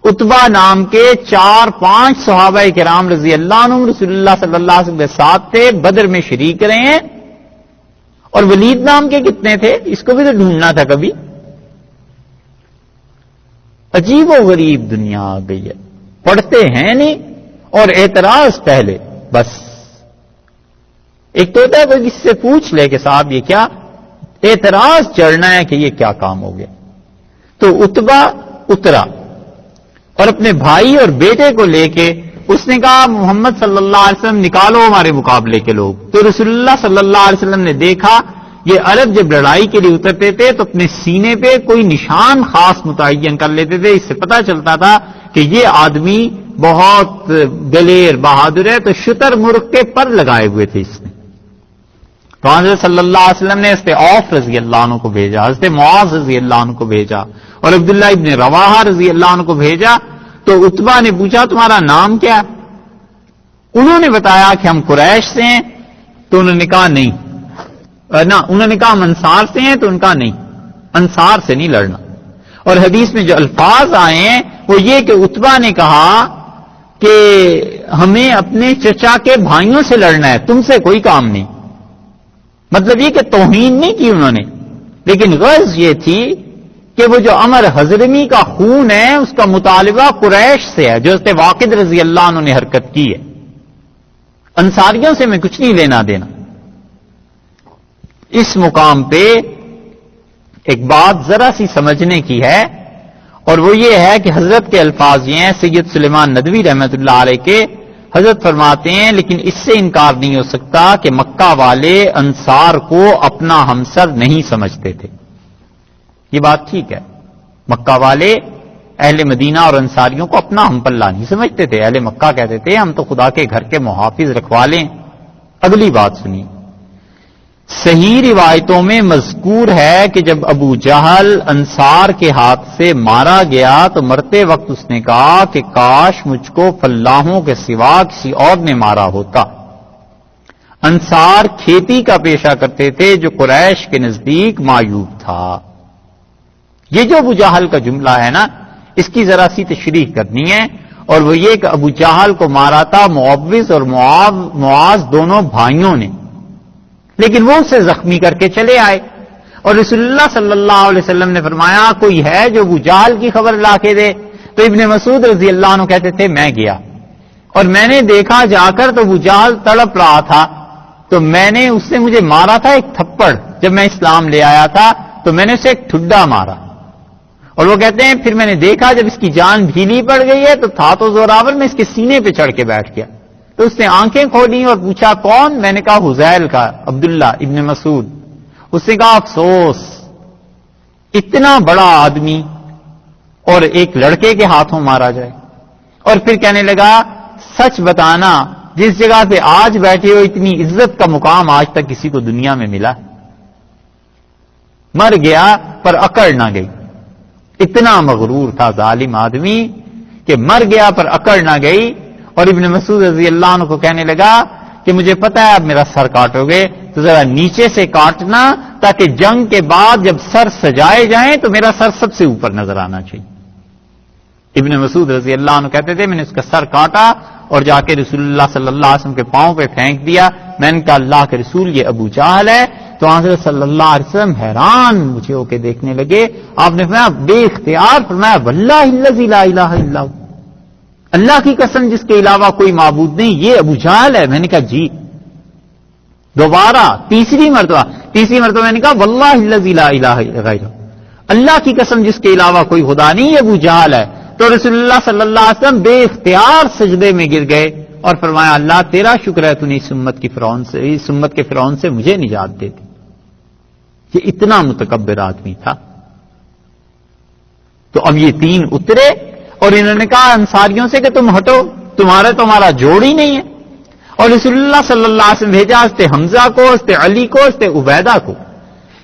عتبہ نام کے 4-5 صحابہ کرام رضی اللہ عنہم رسول اللہ صلی اللہ علیہ وسلم کے ساتھ تھے، بدر میں شریک رہے ہیں. اور ولید نام کے کتنے تھے اس کو بھی تو ڈھونڈنا تھا کبھی. عجیب و غریب دنیا آ گئی ہے، پڑھتے ہیں نہیں اور اعتراض پہلے. بس ایک تو ہوتا ہے کوئی کس سے پوچھ لے کہ صاحب یہ کیا، اعتراض چڑھنا ہے کہ یہ کیا کام ہو گیا. تو عتبہ اترا اور اپنے بھائی اور بیٹے کو لے کے اس نے کہا محمد صلی اللہ علیہ وسلم نکالو ہمارے مقابلے کے لوگ. تو رسول اللہ صلی اللہ علیہ وسلم نے دیکھا یہ عرب جب لڑائی کے لیے اترتے تھے تو اپنے سینے پہ کوئی نشان خاص متعین کر لیتے تھے، اس سے پتہ چلتا تھا کہ یہ آدمی بہت دلیر بہادر ہے. تو شتر مرغ کے پر لگائے ہوئے تھے اس نے. تو حضرت صلی اللہ علیہ وسلم نے حضرت عوف رضی اللہ عنہ کو بھیجا، حضرت معاذ رضی اللہ عنہ کو بھیجا، اور عبداللہ ابن رواحہ رضی اللہ عنہ کو بھیجا. تو عتبہ نے پوچھا تمہارا نام کیا؟ انہوں نے بتایا کہ ہم قریش سے ہیں. تو انہوں نے کہا نہیں، نہ انہوں نے کہا ہم انصار سے ہیں. تو ان کا نہیں، انصار سے نہیں لڑنا. اور حدیث میں جو الفاظ آئے ہیں وہ یہ کہ عتبہ نے کہا کہ ہمیں اپنے چچا کے بھائیوں سے لڑنا ہے، تم سے کوئی کام نہیں. مطلب یہ کہ توہین نہیں کی انہوں نے، لیکن غرض یہ تھی کہ وہ جو عمر حضرمی کا خون ہے اس کا مطالبہ قریش سے ہے جو حضرت واقد رضی اللہ عنہ نے حرکت کی ہے. انصاریوں سے میں کچھ نہیں لینا دینا. اس مقام پہ ایک بات ذرا سی سمجھنے کی ہے، اور وہ یہ ہے کہ حضرت کے الفاظ یہ ہیں، سید سلیمان ندوی رحمۃ اللہ علیہ کے، حضرت فرماتے ہیں لیکن اس سے انکار نہیں ہو سکتا کہ مکہ والے انصار کو اپنا ہمسر نہیں سمجھتے تھے. یہ بات ٹھیک ہے، مکہ والے اہل مدینہ اور انصاریوں کو اپنا ہم پلہ نہیں سمجھتے تھے. اہل مکہ کہتے تھے ہم تو خدا کے گھر کے محافظ رکھوا لیں. اگلی بات سنیے، صحیح روایتوں میں مذکور ہے کہ جب ابو جہل انصار کے ہاتھ سے مارا گیا تو مرتے وقت اس نے کہا کہ کاش مجھ کو فلاحوں کے سوا کسی اور نے مارا ہوتا. انصار کھیتی کا پیشہ کرتے تھے جو قریش کے نزدیک معیوب تھا. یہ جو ابو جہل کا جملہ ہے نا، اس کی ذرا سی تشریح کرنی ہے، اور وہ یہ کہ ابو جہل کو مارا تھا معوذ اور معاذ دونوں بھائیوں نے، لیکن وہ اسے زخمی کر کے چلے آئے. اور رسول اللہ صلی اللہ علیہ وسلم نے فرمایا کوئی ہے جو ابو جہل کی خبر لا کے دے؟ تو ابن مسعود رضی اللہ عنہ کہتے تھے میں گیا اور میں نے دیکھا جا کر تو ابو جہل تڑپ رہا تھا، تو اس نے مجھے مارا تھا ایک تھپڑ. جب میں اسلام لے آیا تھا تو میں نے اسے ایک ٹھڈا مارا. اور وہ کہتے ہیں پھر میں نے دیکھا جب اس کی جان ڈھیلی پڑ گئی ہے تو تھا تو زوراور، میں اس کے سینے پہ چڑھ کے بیٹھ گیا. تو اس نے آنکھیں کھولی اور پوچھا کون؟ میں نے کہا حذیل کا، عبداللہ ابن مسعود. اس نے کہا افسوس، اتنا بڑا آدمی اور ایک لڑکے کے ہاتھوں مارا جائے. اور پھر کہنے لگا سچ بتانا، جس جگہ پہ آج بیٹھے ہو اتنی عزت کا مقام آج تک کسی کو دنیا میں ملا؟ مر گیا پر اکڑ نہ گئی. اتنا مغرور تھا ظالم آدمی کہ مر گیا پر اکڑ نہ گئی. اور ابن مسعود رضی اللہ عنہ کو کہنے لگا کہ مجھے پتا ہے اب میرا سر کاٹو گے تو ذرا نیچے سے کاٹنا، تاکہ جنگ کے بعد جب سر سجائے جائیں تو میرا سر سب سے اوپر نظر آنا چاہیے. ابن مسعود رضی اللہ عنہ کہتے تھے میں نے اس کا سر کاٹا اور جا کے رسول اللہ صلی اللہ علیہ وسلم کے پاؤں پہ پھینک دیا. میں نے کہا اللہ کے رسول یہ ابو جہل ہے. تو حضرت صلی اللہ علیہ وسلم حیران مجھے ہو کے دیکھنے لگے. آپ نے فرمایا بے اختیار فرمایا واللہ الذی لا الہ الا ہو، اللہ کی قسم جس کے علاوہ کوئی معبود نہیں، یہ ابو جہل ہے. میں نے کہا جی. دوبارہ تیسری مرتبہ میں نے کہا واللہ الذی لا الہ غیرہ، اللہ کی قسم جس کے علاوہ کوئی خدا نہیں، یہ ابو جہل ہے. تو رسول اللہ صلی اللہ علیہ وسلم بے اختیار سجدے میں گر گئے اور فرمایا اللہ تیرا شکر ہے تو نے اس امت کے فرعون سے مجھے نجات دے دی. یہ اتنا متکبر آدمی تھا. تو اب یہ تین اترے اور انہوں نے کہا انصاریوں سے کہ تم ہٹو، تمہارا جوڑ ہی نہیں ہے. اور رسول اللہ صلی اللہ علیہ وسلم بھیجا حضرت حمزہ کو، حضرت علی کو، حضرت عبیدہ کو.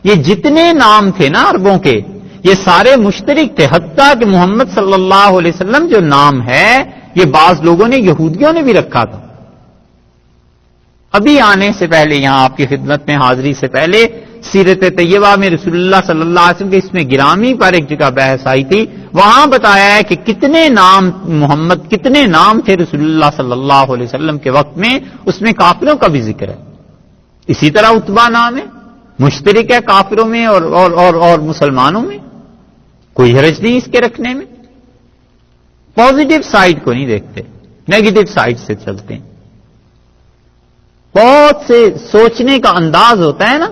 یہ جتنے نام تھے نا عربوں کے یہ سارے مشترک تھے، حتیٰ کہ محمد صلی اللہ علیہ وسلم جو نام ہے یہ بعض لوگوں نے یہودیوں نے بھی رکھا تھا. ابھی آنے سے پہلے یہاں آپ کی خدمت میں حاضری سے پہلے سیرت طیبہ میں رسول اللہ صلی اللہ علیہ وسلم کے اس میں گرامی پر ایک جگہ بحث آئی تھی. وہاں بتایا ہے کہ کتنے نام تھے رسول اللہ صلی اللہ علیہ وسلم کے وقت میں، اس میں کافروں کا بھی ذکر ہے. اسی طرح عتبہ نام ہے، مشترک ہے کافروں میں اور مسلمانوں میں، کوئی حرج نہیں اس کے رکھنے میں. پازیٹو سائڈ کو نہیں دیکھتے، نیگیٹو سائڈ سے چلتے ہیں. بہت سے سوچنے کا انداز ہوتا ہے نا،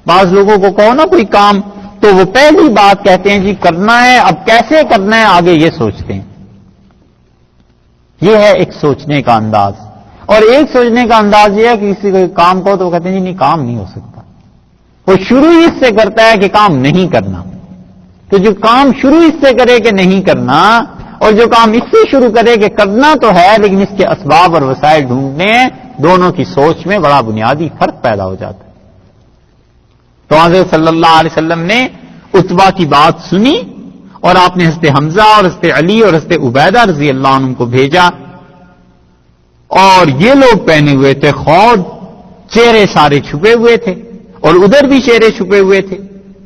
بعض لوگوں کو کہو نا کوئی کام تو وہ پہلی بات کہتے ہیں جی کرنا ہے، اب کیسے کرنا ہے آگے یہ سوچتے ہیں. یہ ہے ایک سوچنے کا انداز. اور ایک سوچنے کا انداز یہ ہے کہ کسی کو کام کو تو وہ کہتے ہیں جی نہیں کام نہیں ہو سکتا. وہ شروع ہی اس سے کرتا ہے کہ کام نہیں کرنا. تو جو کام شروع اس سے کرے کہ نہیں کرنا، اور جو کام اس سے شروع کرے کہ کرنا تو ہے لیکن اس کے اسباب اور وسائل ڈھونڈنے ہیں، دونوں کی سوچ میں بڑا بنیادی فرق پیدا ہو جاتا ہے. تو حضرت صلی اللہ علیہ وسلم نے عتبہ کی بات سنی اور آپ نے حضرت حمزہ اور حضرت علی اور حضرت عبیدہ رضی اللہ عنہ کو بھیجا. اور یہ لوگ پہنے ہوئے تھے خود، چہرے سارے چھپے ہوئے تھے اور ادھر بھی چہرے چھپے ہوئے تھے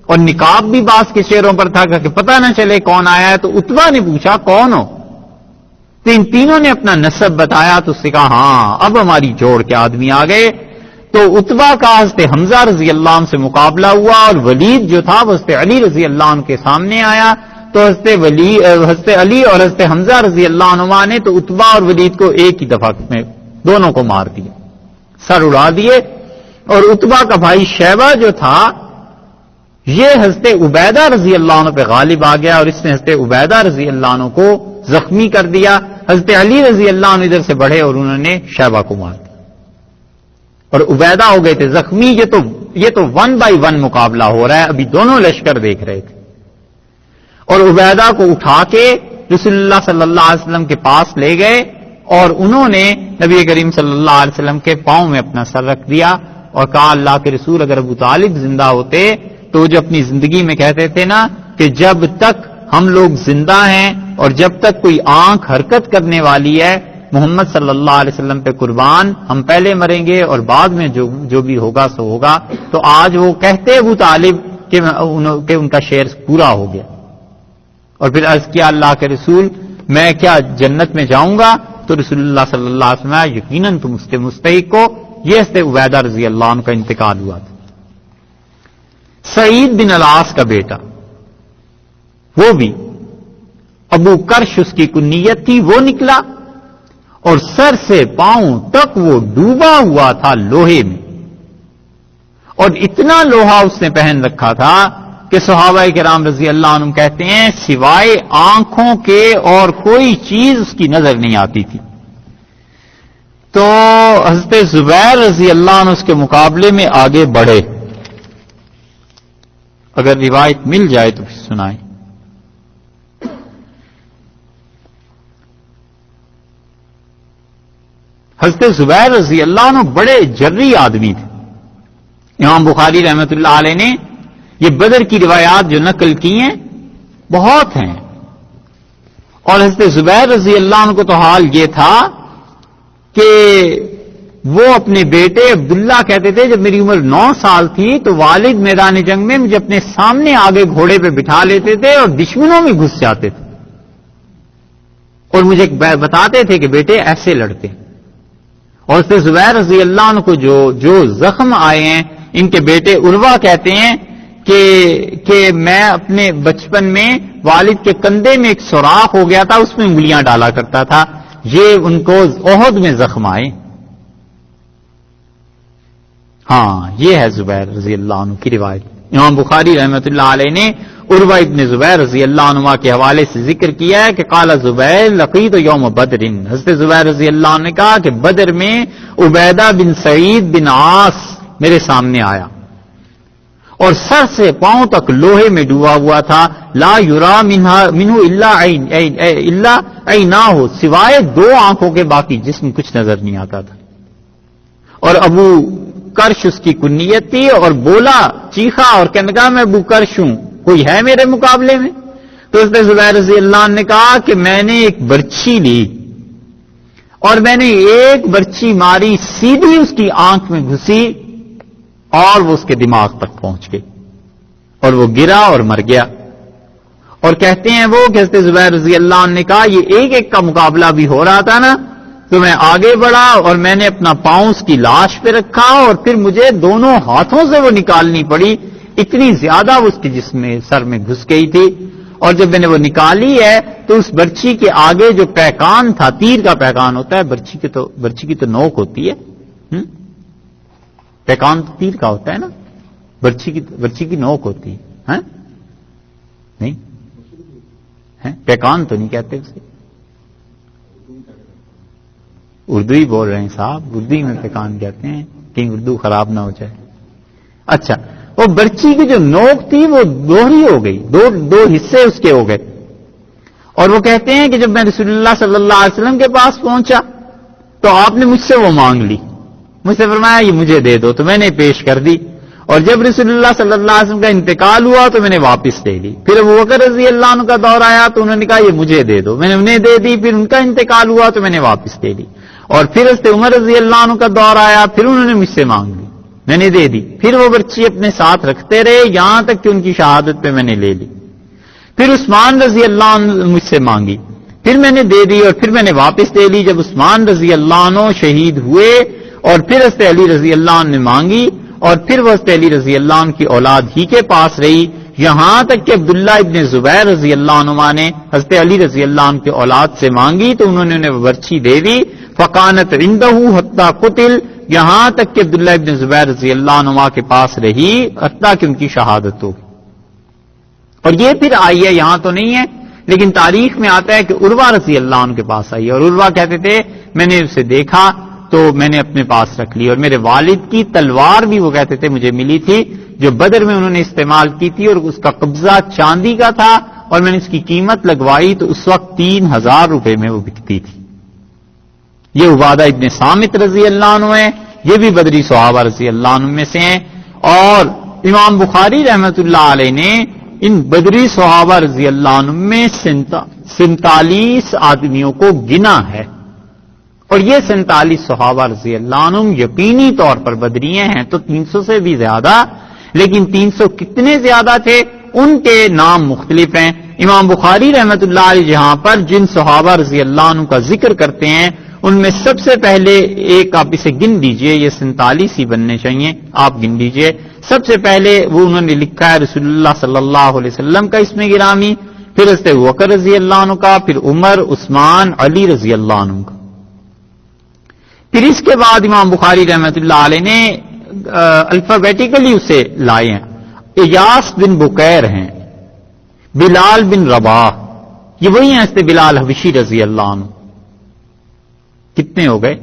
اور نقاب بھی باز کے چہروں پر تھا کہ پتہ نہ چلے کون آیا ہے. تو عتبہ نے پوچھا کون ہو؟ تو ان تینوں نے اپنا نسب بتایا. تو اس سے کہا ہاں اب ہماری جوڑ کے آدمی آ گئے. تو عتبہ کا حضرت حمزہ رضی اللہ عنہ سے مقابلہ ہوا اور ولید جو تھا وہ حضرت علی رضی اللہ عنہ کے سامنے آیا. تو حضرت علی اور حضرت حمزہ رضی اللہ عنہ نے تو عتبہ اور ولید کو ایک ہی دفعہ میں دونوں کو مار دیا، سر اڑا دیے. اور عتبہ کا بھائی شیبہ جو تھا یہ حضرت عبیدہ رضی اللہ عنہ پہ غالب آ گیا اور اس نے حضرت عبیدہ رضی اللہ عنہ کو زخمی کر دیا. حضرت علی رضی اللہ عنہ ادھر سے بڑھے اور انہوں نے شیبہ کو مار دیا اور عبیدہ ہو گئے تھے زخمی. یہ تو 1 بائی 1 مقابلہ ہو رہا ہے. ابھی دونوں لشکر دیکھ رہے تھے. اور عبیدہ کو اٹھا کے رسول اللہ صلی اللہ علیہ وسلم کے پاس لے گئے اور انہوں نے نبی کریم صلی اللہ علیہ وسلم کے پاؤں میں اپنا سر رکھ دیا اور کہا اللہ کے رسول اگر ابو طالب زندہ ہوتے تو جو اپنی زندگی میں کہتے تھے نا کہ جب تک ہم لوگ زندہ ہیں اور جب تک کوئی آنکھ حرکت کرنے والی ہے محمد صلی اللہ علیہ وسلم پہ قربان، ہم پہلے مریں گے اور بعد میں جو بھی ہوگا سو ہوگا. تو آج وہ کہتے ابو طالب کہ ان کا شعر پورا ہو گیا. اور پھر عرض کیا اللہ کے رسول میں کیا جنت میں جاؤں گا؟ تو رسول اللہ صلی اللہ علیہ وسلم یقیناً تم اس کے مستحق ہو. یہ حضرت عبیدہ رضی اللہ عنہ کا انتقال ہوا تھا. سعید بن العاص کا بیٹا، وہ بھی ابو کرش اس کی کنیت تھی، وہ نکلا اور سر سے پاؤں تک وہ ڈوبا ہوا تھا لوہے میں، اور اتنا لوہا اس نے پہن رکھا تھا کہ صحابہ کرام رضی اللہ عنہم کہتے ہیں سوائے آنکھوں کے اور کوئی چیز اس کی نظر نہیں آتی تھی. تو حضرت زبیر رضی اللہ عنہ اس کے مقابلے میں آگے بڑھے. اگر روایت مل جائے تو پھر سنائیں. حضرت زبیر رضی اللہ عنہ بڑے جری آدمی تھے. امام بخاری رحمۃ اللہ علیہ نے یہ بدر کی روایات جو نقل کی ہیں بہت ہیں، اور حضرت زبیر رضی اللہ عنہ کو تو حال یہ تھا کہ وہ اپنے بیٹے عبداللہ کہتے تھے جب میری عمر 9 سال تھی تو والد میدان جنگ میں مجھے اپنے سامنے آگے گھوڑے پہ بٹھا لیتے تھے اور دشمنوں میں گھس جاتے تھے، اور مجھے بتاتے تھے کہ بیٹے ایسے لڑتے. اور حضرت زبیر رضی اللہ عنہ کو جو زخم آئے ہیں، ان کے بیٹے عروہ کہتے ہیں کہ میں اپنے بچپن میں والد کے کندھے میں ایک سوراخ ہو گیا تھا، اس میں انگلیاں ڈالا کرتا تھا. یہ ان کو احد میں زخم آئے. ہاں یہ ہے زبیر رضی اللہ عنہ کی روایت. امام بخاری رحمۃ اللہ علیہ نے عروہ ابن زبیر رضی اللہ عنہ کے حوالے سے ذکر کیا ہے کہ قال زبیر لقیت یوم بدر. حضرت زبیر رضی اللہ عنہ نے کہا کہ بدر میں عبیدہ بن سعید بن عاص میرے سامنے آیا اور سر سے پاؤں تک لوہے میں ڈوبا ہوا تھا. لا یرا منہ الا عیناہ، سوائے 2 آنکھوں کے باقی جسم کچھ نظر نہیں آتا تھا. اور ابو کرش اس کی کنیت تھی، اور بولا چیخا اور کہنے لگا میں ابو کرش ہوں، کوئی ہے میرے مقابلے میں؟ تو حضرت زبیر رضی اللہ عنہ نے کہا کہ میں نے ایک برچھی لی اور میں نے ایک برچھی ماری، سیدھی اس کی آنکھ میں گھسی اور وہ اس کے دماغ تک پہنچ گئی اور وہ گرا اور مر گیا. اور کہتے ہیں وہ کہ حضرت زبیر رضی اللہ عنہ نے کہا یہ ایک ایک کا مقابلہ بھی ہو رہا تھا نا، تو میں آگے بڑھا اور میں نے اپنا پاؤں اس کی لاش پہ رکھا اور پھر مجھے دونوں ہاتھوں سے وہ نکالنی پڑی، اتنی زیادہ وہ اس کے جسم میں سر میں گھس گئی تھی. اور جب میں نے وہ نکالی ہے تو اس برچھی کے آگے جو پیکان تھا، تیر کا پیکان ہوتا ہے، برچھی کی تو نوک ہوتی ہے، پیکان تو تیر کا ہوتا ہے نا، برچھی کی نوک ہوتی ہے نہیں، پیکان تو نہیں کہتے اسے، اردو ہی بول رہے ہیں صاحب، اردو ہی میں پیکان کہتے ہیں، کہیں اردو خراب نہ ہو جائے. اچھا، وہ برچی کی جو نوک تھی وہ دوہری ہو گئی، دو حصے اس کے ہو گئے. اور وہ کہتے ہیں کہ جب میں رسول اللہ صلی اللہ علیہ وسلم کے پاس پہنچا تو آپ نے مجھ سے وہ مانگ لی، مجھ سے فرمایا یہ مجھے دے دو، تو میں نے پیش کر دی. اور جب رسول اللہ صلی اللہ علیہ وسلم کا انتقال ہوا تو میں نے واپس لے لی. پھر ابو بکر رضی اللہ عنہ کا دور آیا تو انہوں نے کہا یہ مجھے دے دو، میں نے انہیں دے دی. پھر ان کا انتقال ہوا تو میں نے واپس لے لی. اور پھر حضرت عمر رضی اللہ عنہ کا دور آیا، پھر انہوں نے مجھ سے مانگ لی، میں نے دے دی. پھر وہ برچی اپنے ساتھ رکھتے رہے یہاں تک کہ ان کی شہادت پہ میں نے لے لی. پھر عثمان رضی اللہ عنہ مجھ سے مانگی، پھر میں نے دے دی اور پھر میں نے واپس لے لی. جب عثمان رضی اللہ عنہ شہید ہوئے اور پھر حضرت علی رضی اللہ عنہ نے مانگی اور پھر وہ حضرت علی رضی اللہ عنہ کی اولاد ہی کے پاس رہی، یہاں تک کہ عبداللہ ابن زبیر رضی اللہ عنہ نے حضرت علی رضی اللہ عنہ کی اولاد سے مانگی تو انہوں نے انہیں برچی دے دی. فقانت عنده حتی قتل، یہاں تک کہ عبداللہ ابن زبیر رضی اللہ عنہ کے پاس رہی حتیٰ کہ ان کی شہادت ہو. اور یہ پھر آئی ہے، یہاں تو نہیں ہے لیکن تاریخ میں آتا ہے کہ عروہ رضی اللہ عنہ کے پاس آئی، اور عروہ کہتے تھے میں نے اسے دیکھا تو میں نے اپنے پاس رکھ لی. اور میرے والد کی تلوار بھی وہ کہتے تھے مجھے ملی تھی جو بدر میں انہوں نے استعمال کی تھی، اور اس کا قبضہ چاندی کا تھا اور میں نے اس کی قیمت لگوائی تو اس وقت 3000 روپے میں وہ بکتی تھی. یہ عبادہ ابن صامت رضی اللہ عنہ ہیں، یہ بھی بدری صحابہ رضی اللہ عنہ میں سے ہیں. اور امام بخاری رحمۃ اللہ علیہ نے ان بدری صحابہ رضی اللہ عنہ میں 47 آدمیوں کو گنا ہے اور یہ 47 صحابہ رضی اللہ عنہم یقینی طور پر بدریے ہیں تو 300 سے بھی زیادہ، لیکن 300 کتنے زیادہ تھے ان کے نام مختلف ہیں۔ امام بخاری رحمۃ اللہ علیہ جہاں پر جن صحابہ رضی اللہ عنہ کا ذکر کرتے ہیں ان میں سب سے پہلے ایک آپ اسے گن لیجئے، یہ 47 ہی بننے چاہیے، آپ گن لیجئے۔ سب سے پہلے وہ انہوں نے لکھا ہے رسول اللہ صلی اللہ علیہ وسلم کا اسم گرامی، پھر حضرت ابوبکر رضی اللہ عنہ کا، پھر عمر، عثمان، علی رضی اللہ عنہ کا۔ پھر اس کے بعد امام بخاری رحمۃ اللہ علیہ نے الفابیٹیکلی اسے لائے ہیں۔ ایاس بن بکیر ہیں، بلال بن رباح، یہ وہی ہیں حضرت بلال حبشی رضی اللہ عنہ، کتنے ہو گئے؟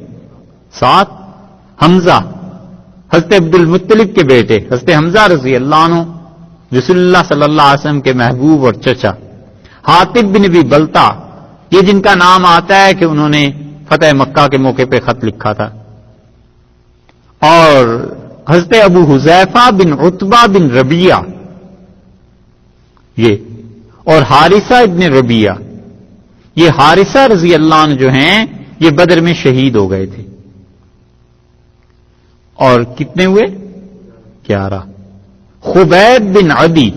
7۔ حمزہ، حضرت عبد المطلب کے بیٹے حضرت حمزہ رضی اللہ عنہ، رسول اللہ صلی اللہ علیہ وسلم کے محبوب اور چچا۔ حاطب بن ابی بلتا، یہ جن کا نام آتا ہے کہ انہوں نے فتح مکہ کے موقع پہ خط لکھا تھا۔ اور حضرت ابو حذیفہ بن عتبہ بن ربیعہ، یہ اور حارثہ ابن ربیعہ، یہ حارثہ رضی اللہ عنہ جو ہیں یہ بدر میں شہید ہو گئے تھے۔ اور کتنے ہوئے؟ 11۔ خبیب بن عدی،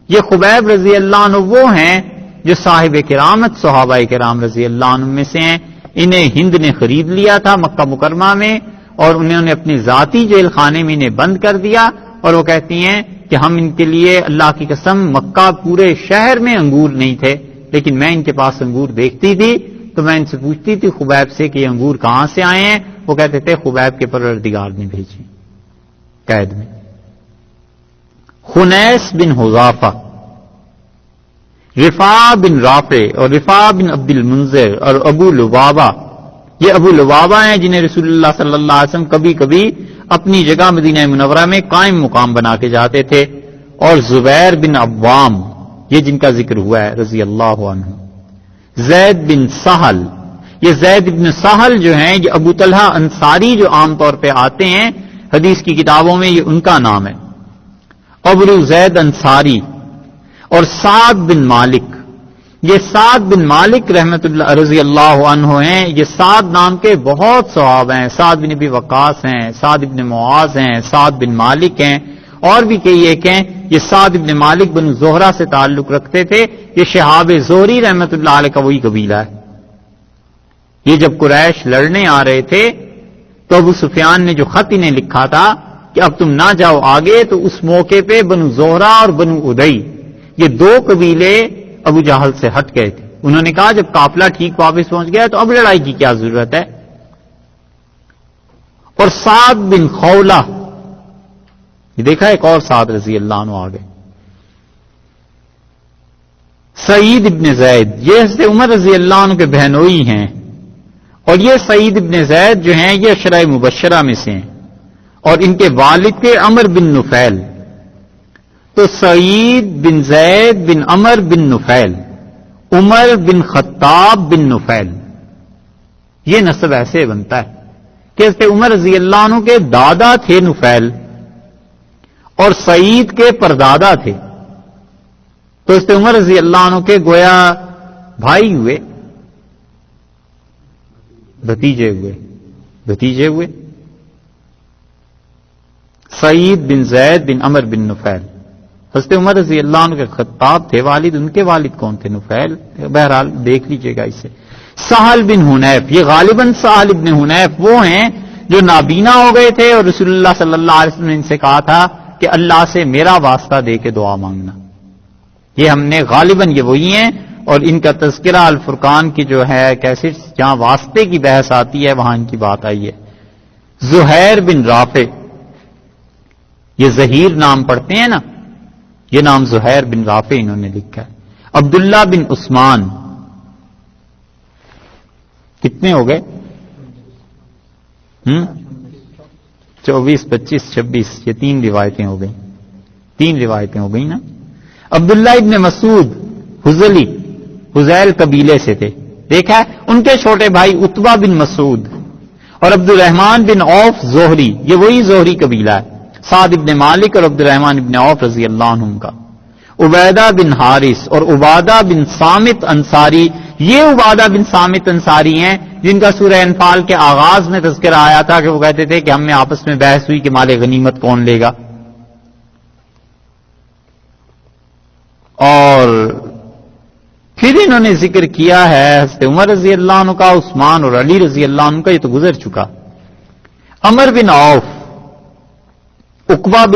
یہ خبیب رضی اللہ عنہ وہ ہیں جو صاحب کرامت صحابہ کرام رضی اللہ عنہ میں سے ہیں۔ انہیں ہند نے خرید لیا تھا مکہ مکرمہ میں، اور انہوں نے اپنی ذاتی جیل خانے میں انہیں بند کر دیا، اور وہ کہتی ہیں کہ ہم ان کے لیے اللہ کی قسم مکہ پورے شہر میں انگور نہیں تھے، لیکن میں ان کے پاس انگور دیکھتی تھی تو میں ان سے پوچھتی تھی خبیب سے کہ یہ انگور کہاں سے آئے ہیں، وہ کہتے تھے خبیب کے پروردگار نے بھیجے قید میں۔ خنیس بن حذافہ، رفاع بن رافع اور رفاع بن عبد المنذر اور ابو لبابہ، یہ ابو لبابہ ہیں جنہیں رسول اللہ صلی اللہ علیہ وسلم کبھی کبھی اپنی جگہ مدینہ منورہ میں قائم مقام بنا کے جاتے تھے۔ اور زبیر بن عوام، یہ جن کا ذکر ہوا ہے رضی اللہ عنہ۔ زید بن سہل، یہ زید بن سہل جو ہیں یہ ابو طلحہ انصاری جو عام طور پہ آتے ہیں حدیث کی کتابوں میں، یہ ان کا نام ہے، ابو زید انصاری۔ اور سعد بن مالک، یہ سعد بن مالک رحمت اللہ رضی اللہ عنہ ہیں، یہ سعد نام کے بہت صحابہ ہیں، سعد بن ابی وقاص ہیں، سعد بن معاذ ہیں، سعد بن مالک ہیں، اور بھی کئی ایک ہیں۔ یہ سعد بن مالک بن زہرہ سے تعلق رکھتے تھے، یہ شہاب زہری رحمت اللہ علیہ کا وہی قبیلہ ہے۔ یہ جب قریش لڑنے آ رہے تھے تو ابو سفیان نے جو خط انہیں لکھا تھا کہ اب تم نہ جاؤ آگے، تو اس موقع پہ بنو زہرہ اور بنو ادئی، یہ دو قبیلے ابو جہل سے ہٹ گئے تھے۔ انہوں نے کہا جب قافلہ ٹھیک واپس پہنچ گیا تو اب لڑائی کی کیا ضرورت ہے۔ اور سعد بن خولہ، یہ دیکھا ایک اور سعد رضی اللہ عنہ آگے۔ سعید ابن زید، یہ حضرت عمر رضی اللہ عنہ کے بہنوئی ہیں، اور یہ سعید ابن زید جو ہیں یہ عشرہ مبشرہ میں سے ہیں، اور ان کے والد کے عمر بن نفیل۔ تو سعید بن زید بن عمر بن نفیل، عمر بن خطاب بن نفیل، یہ نسب ایسے بنتا ہے کہ حضرت عمر رضی اللہ عنہ کے دادا تھے نفیل اور سعید کے پردادا تھے، تو حضرت عمر رضی اللہ عنہ کے گویا بھائی ہوئے، بھتیجے ہوئے۔ سعید بن زید بن عمر بن نفیل، حضرت عمر رضی اللہ عنہ کے خطاب تھے والد، ان کے والد کون تھے؟ نفیل۔ بہرحال دیکھ لیجئے گا اسے۔ سہل بن حنیف، یہ غالباً سہل بن حنیف وہ ہیں جو نابینا ہو گئے تھے اور رسول اللہ صلی اللہ علیہ وسلم نے ان سے کہا تھا کہ اللہ سے میرا واسطہ دے کے دعا مانگنا۔ یہ ہم نے غالباً یہ وہی ہیں، اور ان کا تذکرہ الفرقان کی جو ہے کیسے جہاں واسطے کی بحث آتی ہے وہاں ان کی بات آئی ہے۔ زہیر بن رافع، یہ ظہیر نام پڑھتے ہیں نا، یہ نام زہیر بن رافع انہوں نے لکھا ہے۔ عبداللہ بن عثمان، کتنے ہو گئے؟ 24، 25، 26، یہ 3 روایتیں ہو گئی نا۔ عبداللہ ابن مسعود حذلی، حذیل قبیلے سے تھے، دیکھا ہے۔ ان کے چھوٹے بھائی عتبہ بن مسعود اور عبد الرحمن بن عوف زہری، یہ وہی زہری قبیلہ ہے، سعد ابن مالک اور عبد الرحمن ابن عوف رضی اللہ عنہم کا۔ عبیدہ بن حارث اور عبادہ بن صامت انصاری، یہ عبادہ بن صامت انصاری ہیں جن کا سورہ انفال کے آغاز میں تذکرہ آیا تھا کہ وہ کہتے تھے کہ ہم میں آپس میں بحث ہوئی کہ مال غنیمت کون لے گا، اور پھر انہوں نے ذکر کیا ہے حضرت عمر رضی اللہ عنہ کا، عثمان اور علی رضی اللہ عنہ کا، یہ تو گزر چکا. عمر بن عوف، عقبہ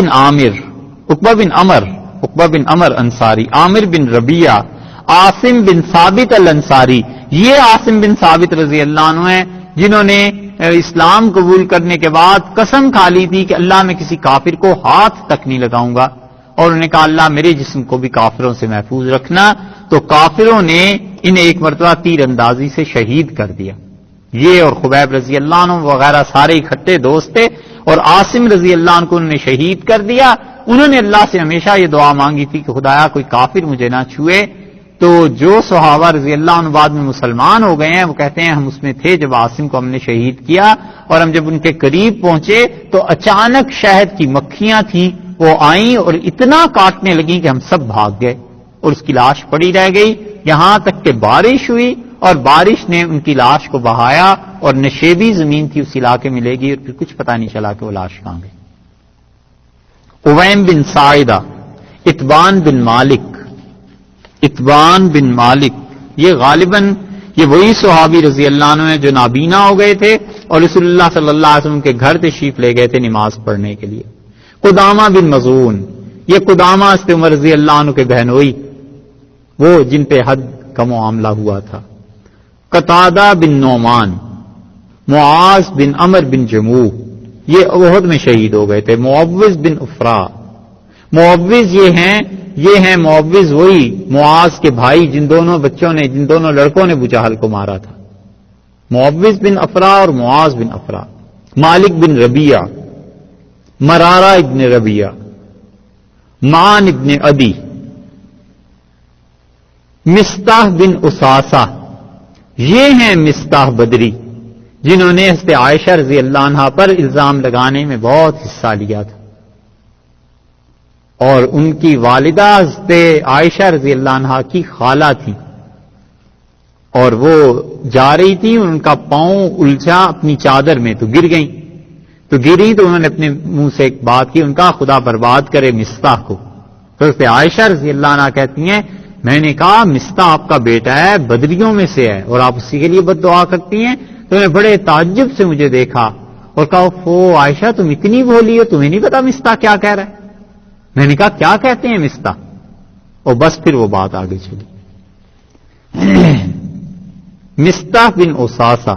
بن عمر انصاری، عامر بن ربیعہ، عاصم بن ثابت الانصاری، یہ عاصم بن ثابت رضی اللہ عنہ ہیں جنہوں نے اسلام قبول کرنے کے بعد قسم کھا لی تھی کہ اللہ میں کسی کافر کو ہاتھ تک نہیں لگاؤں گا، اور انہوں نے کہا اللہ میرے جسم کو بھی کافروں سے محفوظ رکھنا. تو کافروں نے انہیں ایک مرتبہ تیر اندازی سے شہید کر دیا. یہ اور خبیب رضی اللہ عنہ وغیرہ سارے اکٹھے دوست تھے، اور عاصم رضی اللہ عنہ کو انہوں نے شہید کر دیا. انہوں نے اللہ سے ہمیشہ یہ دعا مانگی تھی کہ خدایا کوئی کافر مجھے نہ چھوئے. تو جو صحابہ رضی اللہ عنہ بعد میں مسلمان ہو گئے ہیں وہ کہتے ہیں ہم اس میں تھے جب عاصم کو ہم نے شہید کیا، اور ہم جب ان کے قریب پہنچے تو اچانک شہد کی مکھیاں تھیں، وہ آئیں اور اتنا کاٹنے لگیں کہ ہم سب بھاگ گئے، اور اس کی لاش پڑی رہ گئی. یہاں تک کہ بارش ہوئی اور بارش نے ان کی لاش کو بہایا، اور نشیبی زمین تھی اس علاقے میں لے گئی، اور پھر کچھ پتہ نہیں چلا کہ وہ لاش کہاں گئی. اویم بن ساعدہ، اتبان بن مالک، یہ غالباً یہ وہی صحابی رضی اللہ عنہ ہیں جو نابینا ہو گئے تھے اور رسول اللہ صلی اللہ علیہ وسلم کے گھر تشریف لے گئے تھے نماز پڑھنے کے لیے. قدامہ بن مظعون، یہ قدامہ حضرت عمر رضی اللہ عنہ کے بہنوئی، وہ جن پہ حد کا معاملہ ہوا تھا. قتادہ بن نعمان، معاذ بن عمر بن جموح، یہ احد میں شہید ہو گئے تھے. معوذ بن افرا، معوذ یہ ہیں معوذ وہی معاذ کے بھائی جن دونوں لڑکوں نے ابو جہل کو مارا تھا. معوذ بن افرا اور معاذ بن افرا. مالک بن ربیعہ، مرارہ ابن ربیعہ، مان ابن عدی، مستاح بن اساسہ، یہ ہیں مستاح بدری جنہوں نے حضرت عائشہ رضی اللہ عنہا پر الزام لگانے میں بہت حصہ لیا تھا. اور ان کی والدہ حضرت عائشہ رضی اللہ عنہا کی خالہ تھی، اور وہ جا رہی تھی، ان کا پاؤں الجھا اپنی چادر میں تو گر گئیں. تو گری تو انہوں نے اپنے منہ سے ایک بات کی، ان کا خدا برباد کرے مستاح کو. تو حضرت عائشہ رضی اللہ عنہا کہتی ہیں میں نے کہا مستاح آپ کا بیٹا ہے، بدریوں میں سے ہے، اور آپ اسی کے لیے بد دعا کرتی ہیں. تو انہوں نے بڑے تعجب سے مجھے دیکھا اور کہا او عائشہ تم اتنی بھولی ہو، تمہیں نہیں پتا مستاح کیا کہہ رہا ہے؟ میں نے کہا کیا کہتے ہیں مستاح؟ اور بس پھر وہ بات آگے چلی. مستاح بن اساسہ،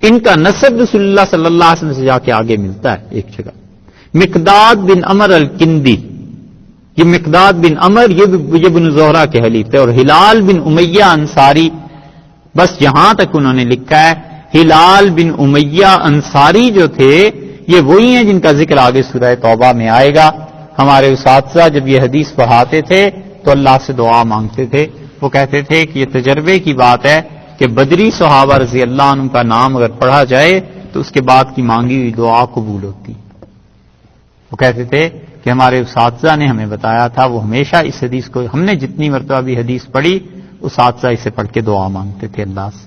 ان کا نسب رسول اللہ صلی اللہ علیہ وسلم سے جا کے آگے ملتا ہے ایک جگہ. مقداد بن عمر الکندی، یہ مقداد بن عمر یہ بن زہرہ کے حلیف تھے. اور ہلال بن امیہ انصاری، بس یہاں تک انہوں نے لکھا ہے. ہلال بن امیہ انصاری جو تھے یہ وہی ہیں جن کا ذکر آگے سورہ توبہ میں آئے گا. ہمارے اساتذہ جب یہ حدیث پڑھاتے تھے تو اللہ سے دعا مانگتے تھے. وہ کہتے تھے کہ یہ تجربے کی بات ہے کہ بدری صحابہ رضی اللہ عنہ کا نام اگر پڑھا جائے تو اس کے بعد کی مانگی ہوئی دعا قبول ہوتی. وہ کہتے تھے کہ ہمارے اساتذہ نے ہمیں بتایا تھا، وہ ہمیشہ اس حدیث کو، ہم نے جتنی مرتبہ بھی حدیث پڑھی اساتذہ اسے پڑھ کے دعا مانگتے تھے اللہ سے.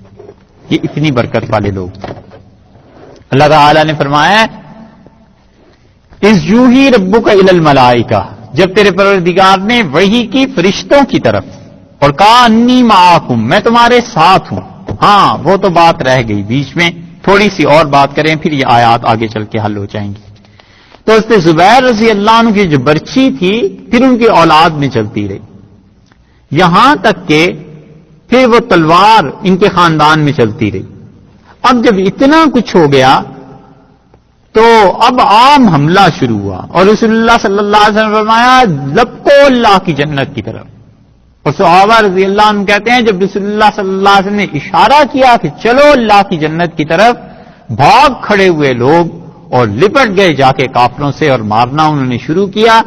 یہ اتنی برکت والے لوگ تھے. اللہ تعالی نے فرمایا اذ یوحی ربک الی الملائکہ، جب تیرے پروردگار نے وحی کی فرشتوں کی طرف اور کہا انی معاکم، میں تمہارے ساتھ ہوں. ہاں وہ تو بات رہ گئی بیچ میں، تھوڑی سی اور بات کریں پھر یہ آیات آگے چل کے حل ہو جائیں گی. تو حضرت زبیر رضی اللہ عنہ کی جو برچی تھی پھر ان کی اولاد میں چلتی رہی، یہاں تک کہ پھر وہ تلوار ان کے خاندان میں چلتی رہی. اب جب اتنا کچھ ہو گیا تو اب عام حملہ شروع ہوا، اور رسول اللہ صلی اللہ علیہ وسلم نے فرمایا لپکو اللہ کی جنت کی طرف. اور صحابہ رضی اللہ عنہ کہتے ہیں جب رسول اللہ صلی اللہ علیہ وسلم نے اشارہ کیا کہ چلو اللہ کی جنت کی طرف، بھاگ کھڑے ہوئے لوگ اور لپٹ گئے جا کے کافروں سے، اور مارنا انہوں نے شروع کیا.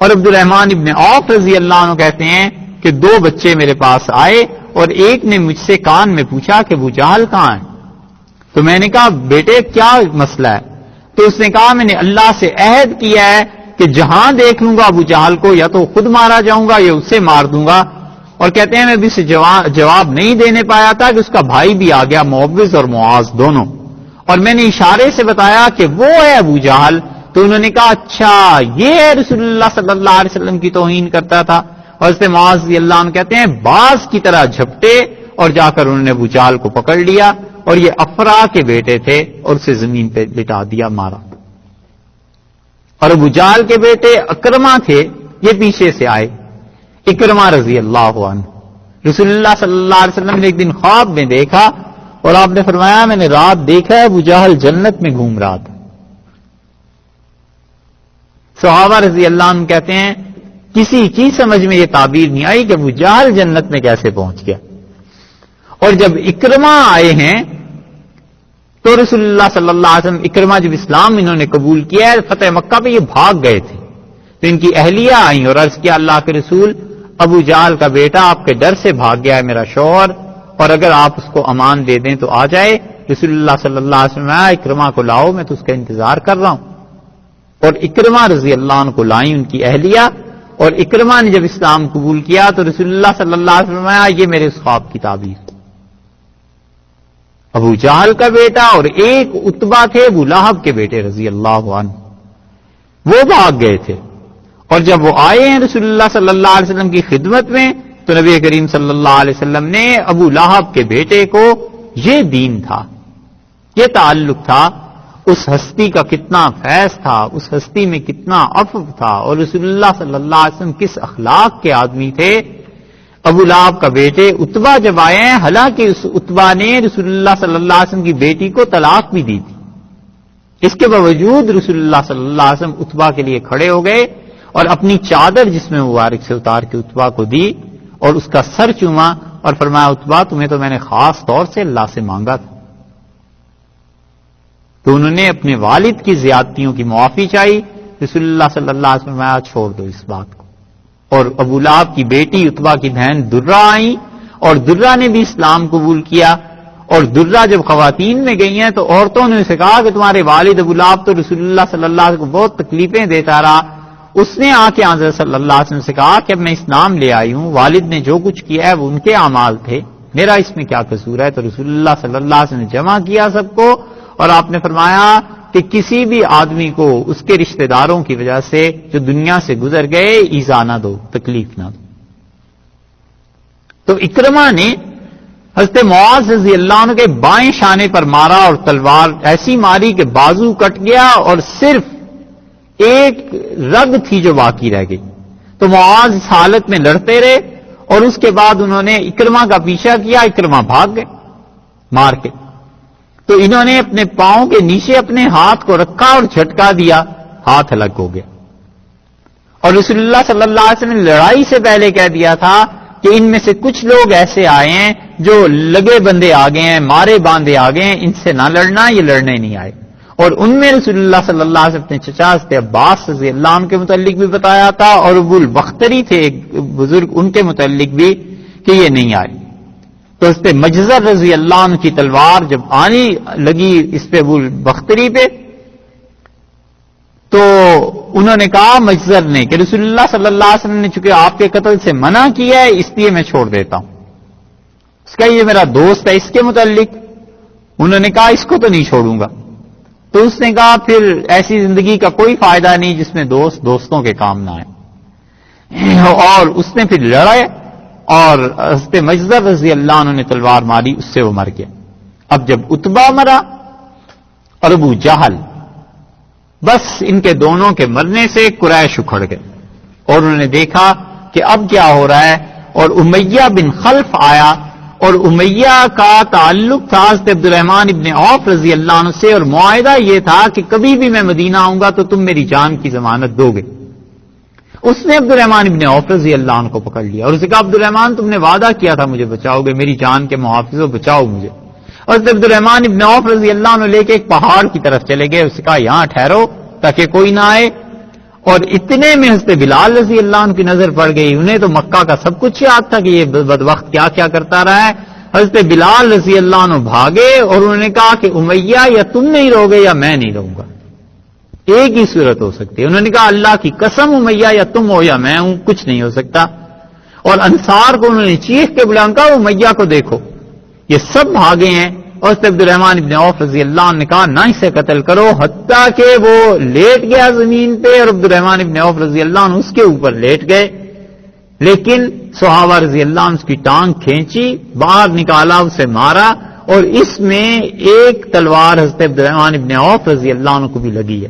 اور عبد الرحمن ابن عوف رضی اللہ عنہ کہتے ہیں کہ 2 بچے میرے پاس آئے اور ایک نے مجھ سے کان میں پوچھا کہ ابو جہل کہاں ہے. تو میں نے کہا بیٹے کیا مسئلہ ہے؟ تو اس نے کہا میں نے اللہ سے عہد کیا ہے کہ جہاں دیکھ لوں گا ابو جہل کو یا تو خود مارا جاؤں گا یا اسے مار دوں گا. اور کہتے ہیں میں بھی اسے جواب نہیں دینے پایا تھا کہ اس کا بھائی بھی آ گیا، معوذ اور معاذ دونوں، اور میں نے اشارے سے بتایا کہ وہ ہے ابو جہل، تو انہوں نے کہا اچھا یہ ہے رسول اللہ صلی اللہ علیہ وسلم کی توہین کرتا تھا. اور حضرت معاذ رضی اللہ عنہ کہتے ہیں باز کی طرح جھپٹے اور جا کر انہوں نے ابو جہل کو پکڑ لیا، اور یہ افرا کے بیٹے تھے، اور اسے زمین پہ لٹا دیا، مارا. اور ابو جہل کے بیٹے اکرمہ تھے، یہ پیچھے سے آئے، اکرمہ رضی اللہ عنہ. رسول اللہ صلی اللہ علیہ وسلم نے ایک دن خواب میں دیکھا، اور آپ نے فرمایا میں نے رات دیکھا ہے ابو جہل جنت میں گھوم رہا تھا. صحابہ رضی اللہ عنہ کہتے ہیں کسی کی سمجھ میں یہ تعبیر نہیں آئی کہ ابو جہل جنت میں کیسے پہنچ گیا. اور جب اکرمہ آئے ہیں تو رسول اللہ صلی اللہ علیہ وسلم، اکرمہ جب اسلام انہوں نے قبول کیا ہے فتح مکہ پہ یہ بھاگ گئے تھے، تو ان کی اہلیہ آئیں اور عرض کیا اللہ کے رسول ابو جہل کا بیٹا آپ کے ڈر سے بھاگ گیا ہے میرا شوہر، اور اگر آپ اس کو امان دے دیں تو آ جائے. رسول اللہ صلی اللہ علیہ وسلم اکرمہ کو لاؤ میں تو اس کا انتظار کر رہا ہوں. اور اکرمہ رضی اللہ عنہ کو لائیں ان کی اہلیہ، اور اکرمہ نے جب اسلام قبول کیا تو رسول اللہ صلی اللہ علیہ وسلم یہ میرے اس خواب کی تعبیر. ابو جہل کا بیٹا اور ایک عتبہ تھے ابو لہب کے بیٹے رضی اللہ عنہ، وہ بھاگ گئے تھے. اور جب وہ آئے ہیں رسول اللہ صلی اللہ علیہ وسلم کی خدمت میں تو نبی کریم صلی اللہ علیہ وسلم نے ابو لہب کے بیٹے کو، یہ دین تھا، یہ تعلق تھا، اس ہستی کا کتنا فیض تھا، اس ہستی میں کتنا عفو تھا، اور رسول اللہ صلی اللہ علیہ وسلم کس اخلاق کے آدمی تھے. ابو لہب کا بیٹے عتبہ جب آئے ہیں، حالانکہ اس عتبہ نے رسول اللہ صلی اللہ علیہ وسلم کی بیٹی کو طلاق بھی دی تھی، اس کے باوجود رسول اللہ صلی اللہ علیہ وسلم عتبہ کے لیے کھڑے ہو گئے اور اپنی چادر جس میں مبارک سے اتار کے عتبہ کو دی اور اس کا سر چوما اور فرمایا عتبہ تمہیں تو میں نے خاص طور سے اللہ سے مانگا تھا. تو انہوں نے اپنے والد کی زیادتیوں کی معافی چاہی. رسول اللہ صلی اللہ علیہ وسلم فرمایا چھوڑ دو اس بات کو. اور ابو لہب کی بیٹی عتبہ کی بہن درہ آئی اور درہ نے بھی اسلام قبول کیا. اور درہ جب خواتین میں گئی ہیں تو عورتوں نے اسے کہا کہ تمہارے والد ابو لہب تو رسول اللہ صلی اللہ علیہ وسلم کو بہت تکلیفیں دیتا رہا. اس نے آ کے حضرت صلی اللہ علیہ وسلم سے کہا کہ اب میں اسلام لے آئی ہوں، والد نے جو کچھ کیا ہے وہ ان کے اعمال تھے، میرا اس میں کیا قصور ہے. تو رسول اللہ صلی اللہ علیہ وسلم نے جمع کیا سب کو اور آپ نے فرمایا کہ کسی بھی آدمی کو اس کے رشتہ داروں کی وجہ سے جو دنیا سے گزر گئے ایذا نہ دو، تکلیف نہ دو. تو اکرمہ نے حضرت معاذ رضی اللہ عنہ کے بائیں شانے پر مارا اور تلوار ایسی ماری کہ بازو کٹ گیا اور صرف ایک رگ تھی جو باقی رہ گئی. تو معاذ اس حالت میں لڑتے رہے اور اس کے بعد انہوں نے اکرمہ کا پیچھا کیا، اکرمہ بھاگ گئے مار کے. تو انہوں نے اپنے پاؤں کے نیچے اپنے ہاتھ کو رکھا اور جھٹکا دیا، ہاتھ الگ ہو گیا. اور رسول اللہ صلی اللہ علیہ وسلم نے لڑائی سے پہلے کہہ دیا تھا کہ ان میں سے کچھ لوگ ایسے آئے ہیں جو لگے بندے آ گئے ہیں، مارے باندھے آ گئے ہیں، ان سے نہ لڑنا، یہ لڑنے نہیں آئے. اور ان میں رسول اللہ صلی اللہ علیہ وسلم اپنے چچا حضرت عباس رضی اللہ عنہ کے متعلق بھی بتایا تھا اور ابو البختری تھے ایک بزرگ، ان کے متعلق بھی کہ یہ نہیں آئے. تو حضرت مجزر رضی اللہ عنہ کی تلوار جب آنے لگی اس پہ ابو البختری پہ تو انہوں نے کہا مجزر نے کہ رسول اللہ صلی اللہ علیہ وسلم نے چونکہ آپ کے قتل سے منع کیا ہے اس لیے میں چھوڑ دیتا ہوں. اس کا یہ میرا دوست ہے، اس کے متعلق انہوں نے کہا اس کو تو نہیں چھوڑوں گا. تو اس نے کہا پھر ایسی زندگی کا کوئی فائدہ نہیں جس میں دوستوں کے کام نہ آئے. اور اس نے پھر لڑے اور حضرت مجزر رضی اللہ عنہ نے تلوار ماری، اس سے وہ مر گیا. اب جب عتبہ مرا اور ابو جہل، بس ان کے دونوں کے مرنے سے قریش اکھڑ گئے اور انہوں نے دیکھا کہ اب کیا ہو رہا ہے. اور امیہ بن خلف آیا اور امیہ کا تعلق تھا حضرت عبد الرحمن ابن عوف رضی اللہ عنہ سے اور معاہدہ یہ تھا کہ کبھی بھی میں مدینہ آؤں گا تو تم میری جان کی ضمانت دو گے. اس نے عبد الرحمن ابن عوف رضی اللہ عنہ کو پکڑ لیا اور اسے کہا عبد الرحمن تم نے وعدہ کیا تھا مجھے بچاؤ گے، میری جان کے محافظ ہو، بچاؤ مجھے. اور عبد الرحمن ابن عوف رضی اللہ عنہ لے کے ایک پہاڑ کی طرف چلے گئے، اسے کہا یہاں ٹھہرو تاکہ کوئی نہ آئے. اور اتنے میں حضرت بلال رضی اللہ عنہ کی نظر پڑ گئی. انہیں تو مکہ کا سب کچھ یاد تھا کہ یہ بدبخت کیا کیا کرتا رہا ہے. حضرت بلال رضی اللہ عنہ بھاگے اور انہوں نے کہا کہ امیہ یا تم نہیں رہو گے یا میں نہیں رہوں گا، ایک ہی صورت ہو سکتی ہے. انہوں نے کہا اللہ کی قسم امیہ یا تم ہو یا میں ہوں، کچھ نہیں ہو سکتا. اور انصار کو انہوں نے چیخ کے بلایا، کہا امیہ کو دیکھو، یہ سب بھاگے ہیں. اور عبد الرحمن ابن عوف رضی اللہ عنہ نے کہا نہ اسے قتل کرو، حتیٰ کہ وہ لیٹ گیا زمین پہ اور عبد الرحمن ابن عوف رضی اللہ عنہ اس کے اوپر لیٹ گئے. لیکن صحابہ رضی اللہ عنہ اس کی ٹانگ کھینچی، باہر نکالا، اسے مارا، اور اس میں ایک تلوار حضرت عبد الرحمن ابن عوف رضی اللہ عنہ کو بھی لگی ہے.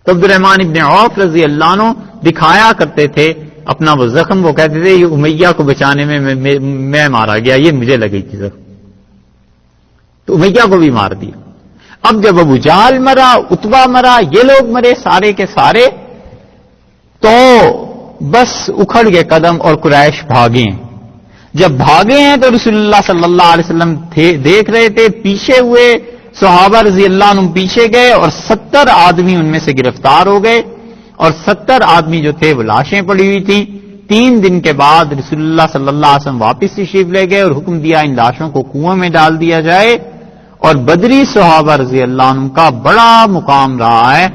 تو عبد الرحمن ابن عوف رضی اللہ عنہ دکھایا کرتے تھے اپنا وہ زخم، وہ کہتے تھے یہ امیہ کو بچانے میں مارا گیا، یہ مجھے لگی تھی زخم، تو امیہ کو بھی مار دیا. اب جب ابو جہل مرا، عتبہ مرا، یہ لوگ مرے سارے کے سارے، تو بس اکھڑ گئے قدم اور قریش بھاگے ہیں. جب بھاگے ہیں تو رسول اللہ صلی اللہ علیہ وسلم دیکھ رہے تھے، پیچھے ہوئے، صحابہ رضی اللہ عنہ پیچھے گئے اور 70 آدمی ان میں سے گرفتار ہو گئے، اور 70 آدمی جو تھے وہ لاشیں پڑی ہوئی تھیں. 3 دن کے بعد رسول اللہ صلی اللہ علیہ وسلم واپس تشریف لے گئے اور حکم دیا ان لاشوں کو کنویں میں ڈال دیا جائے. اور بدری صحابہ رضی اللہ عنہ کا بڑا مقام رہا ہے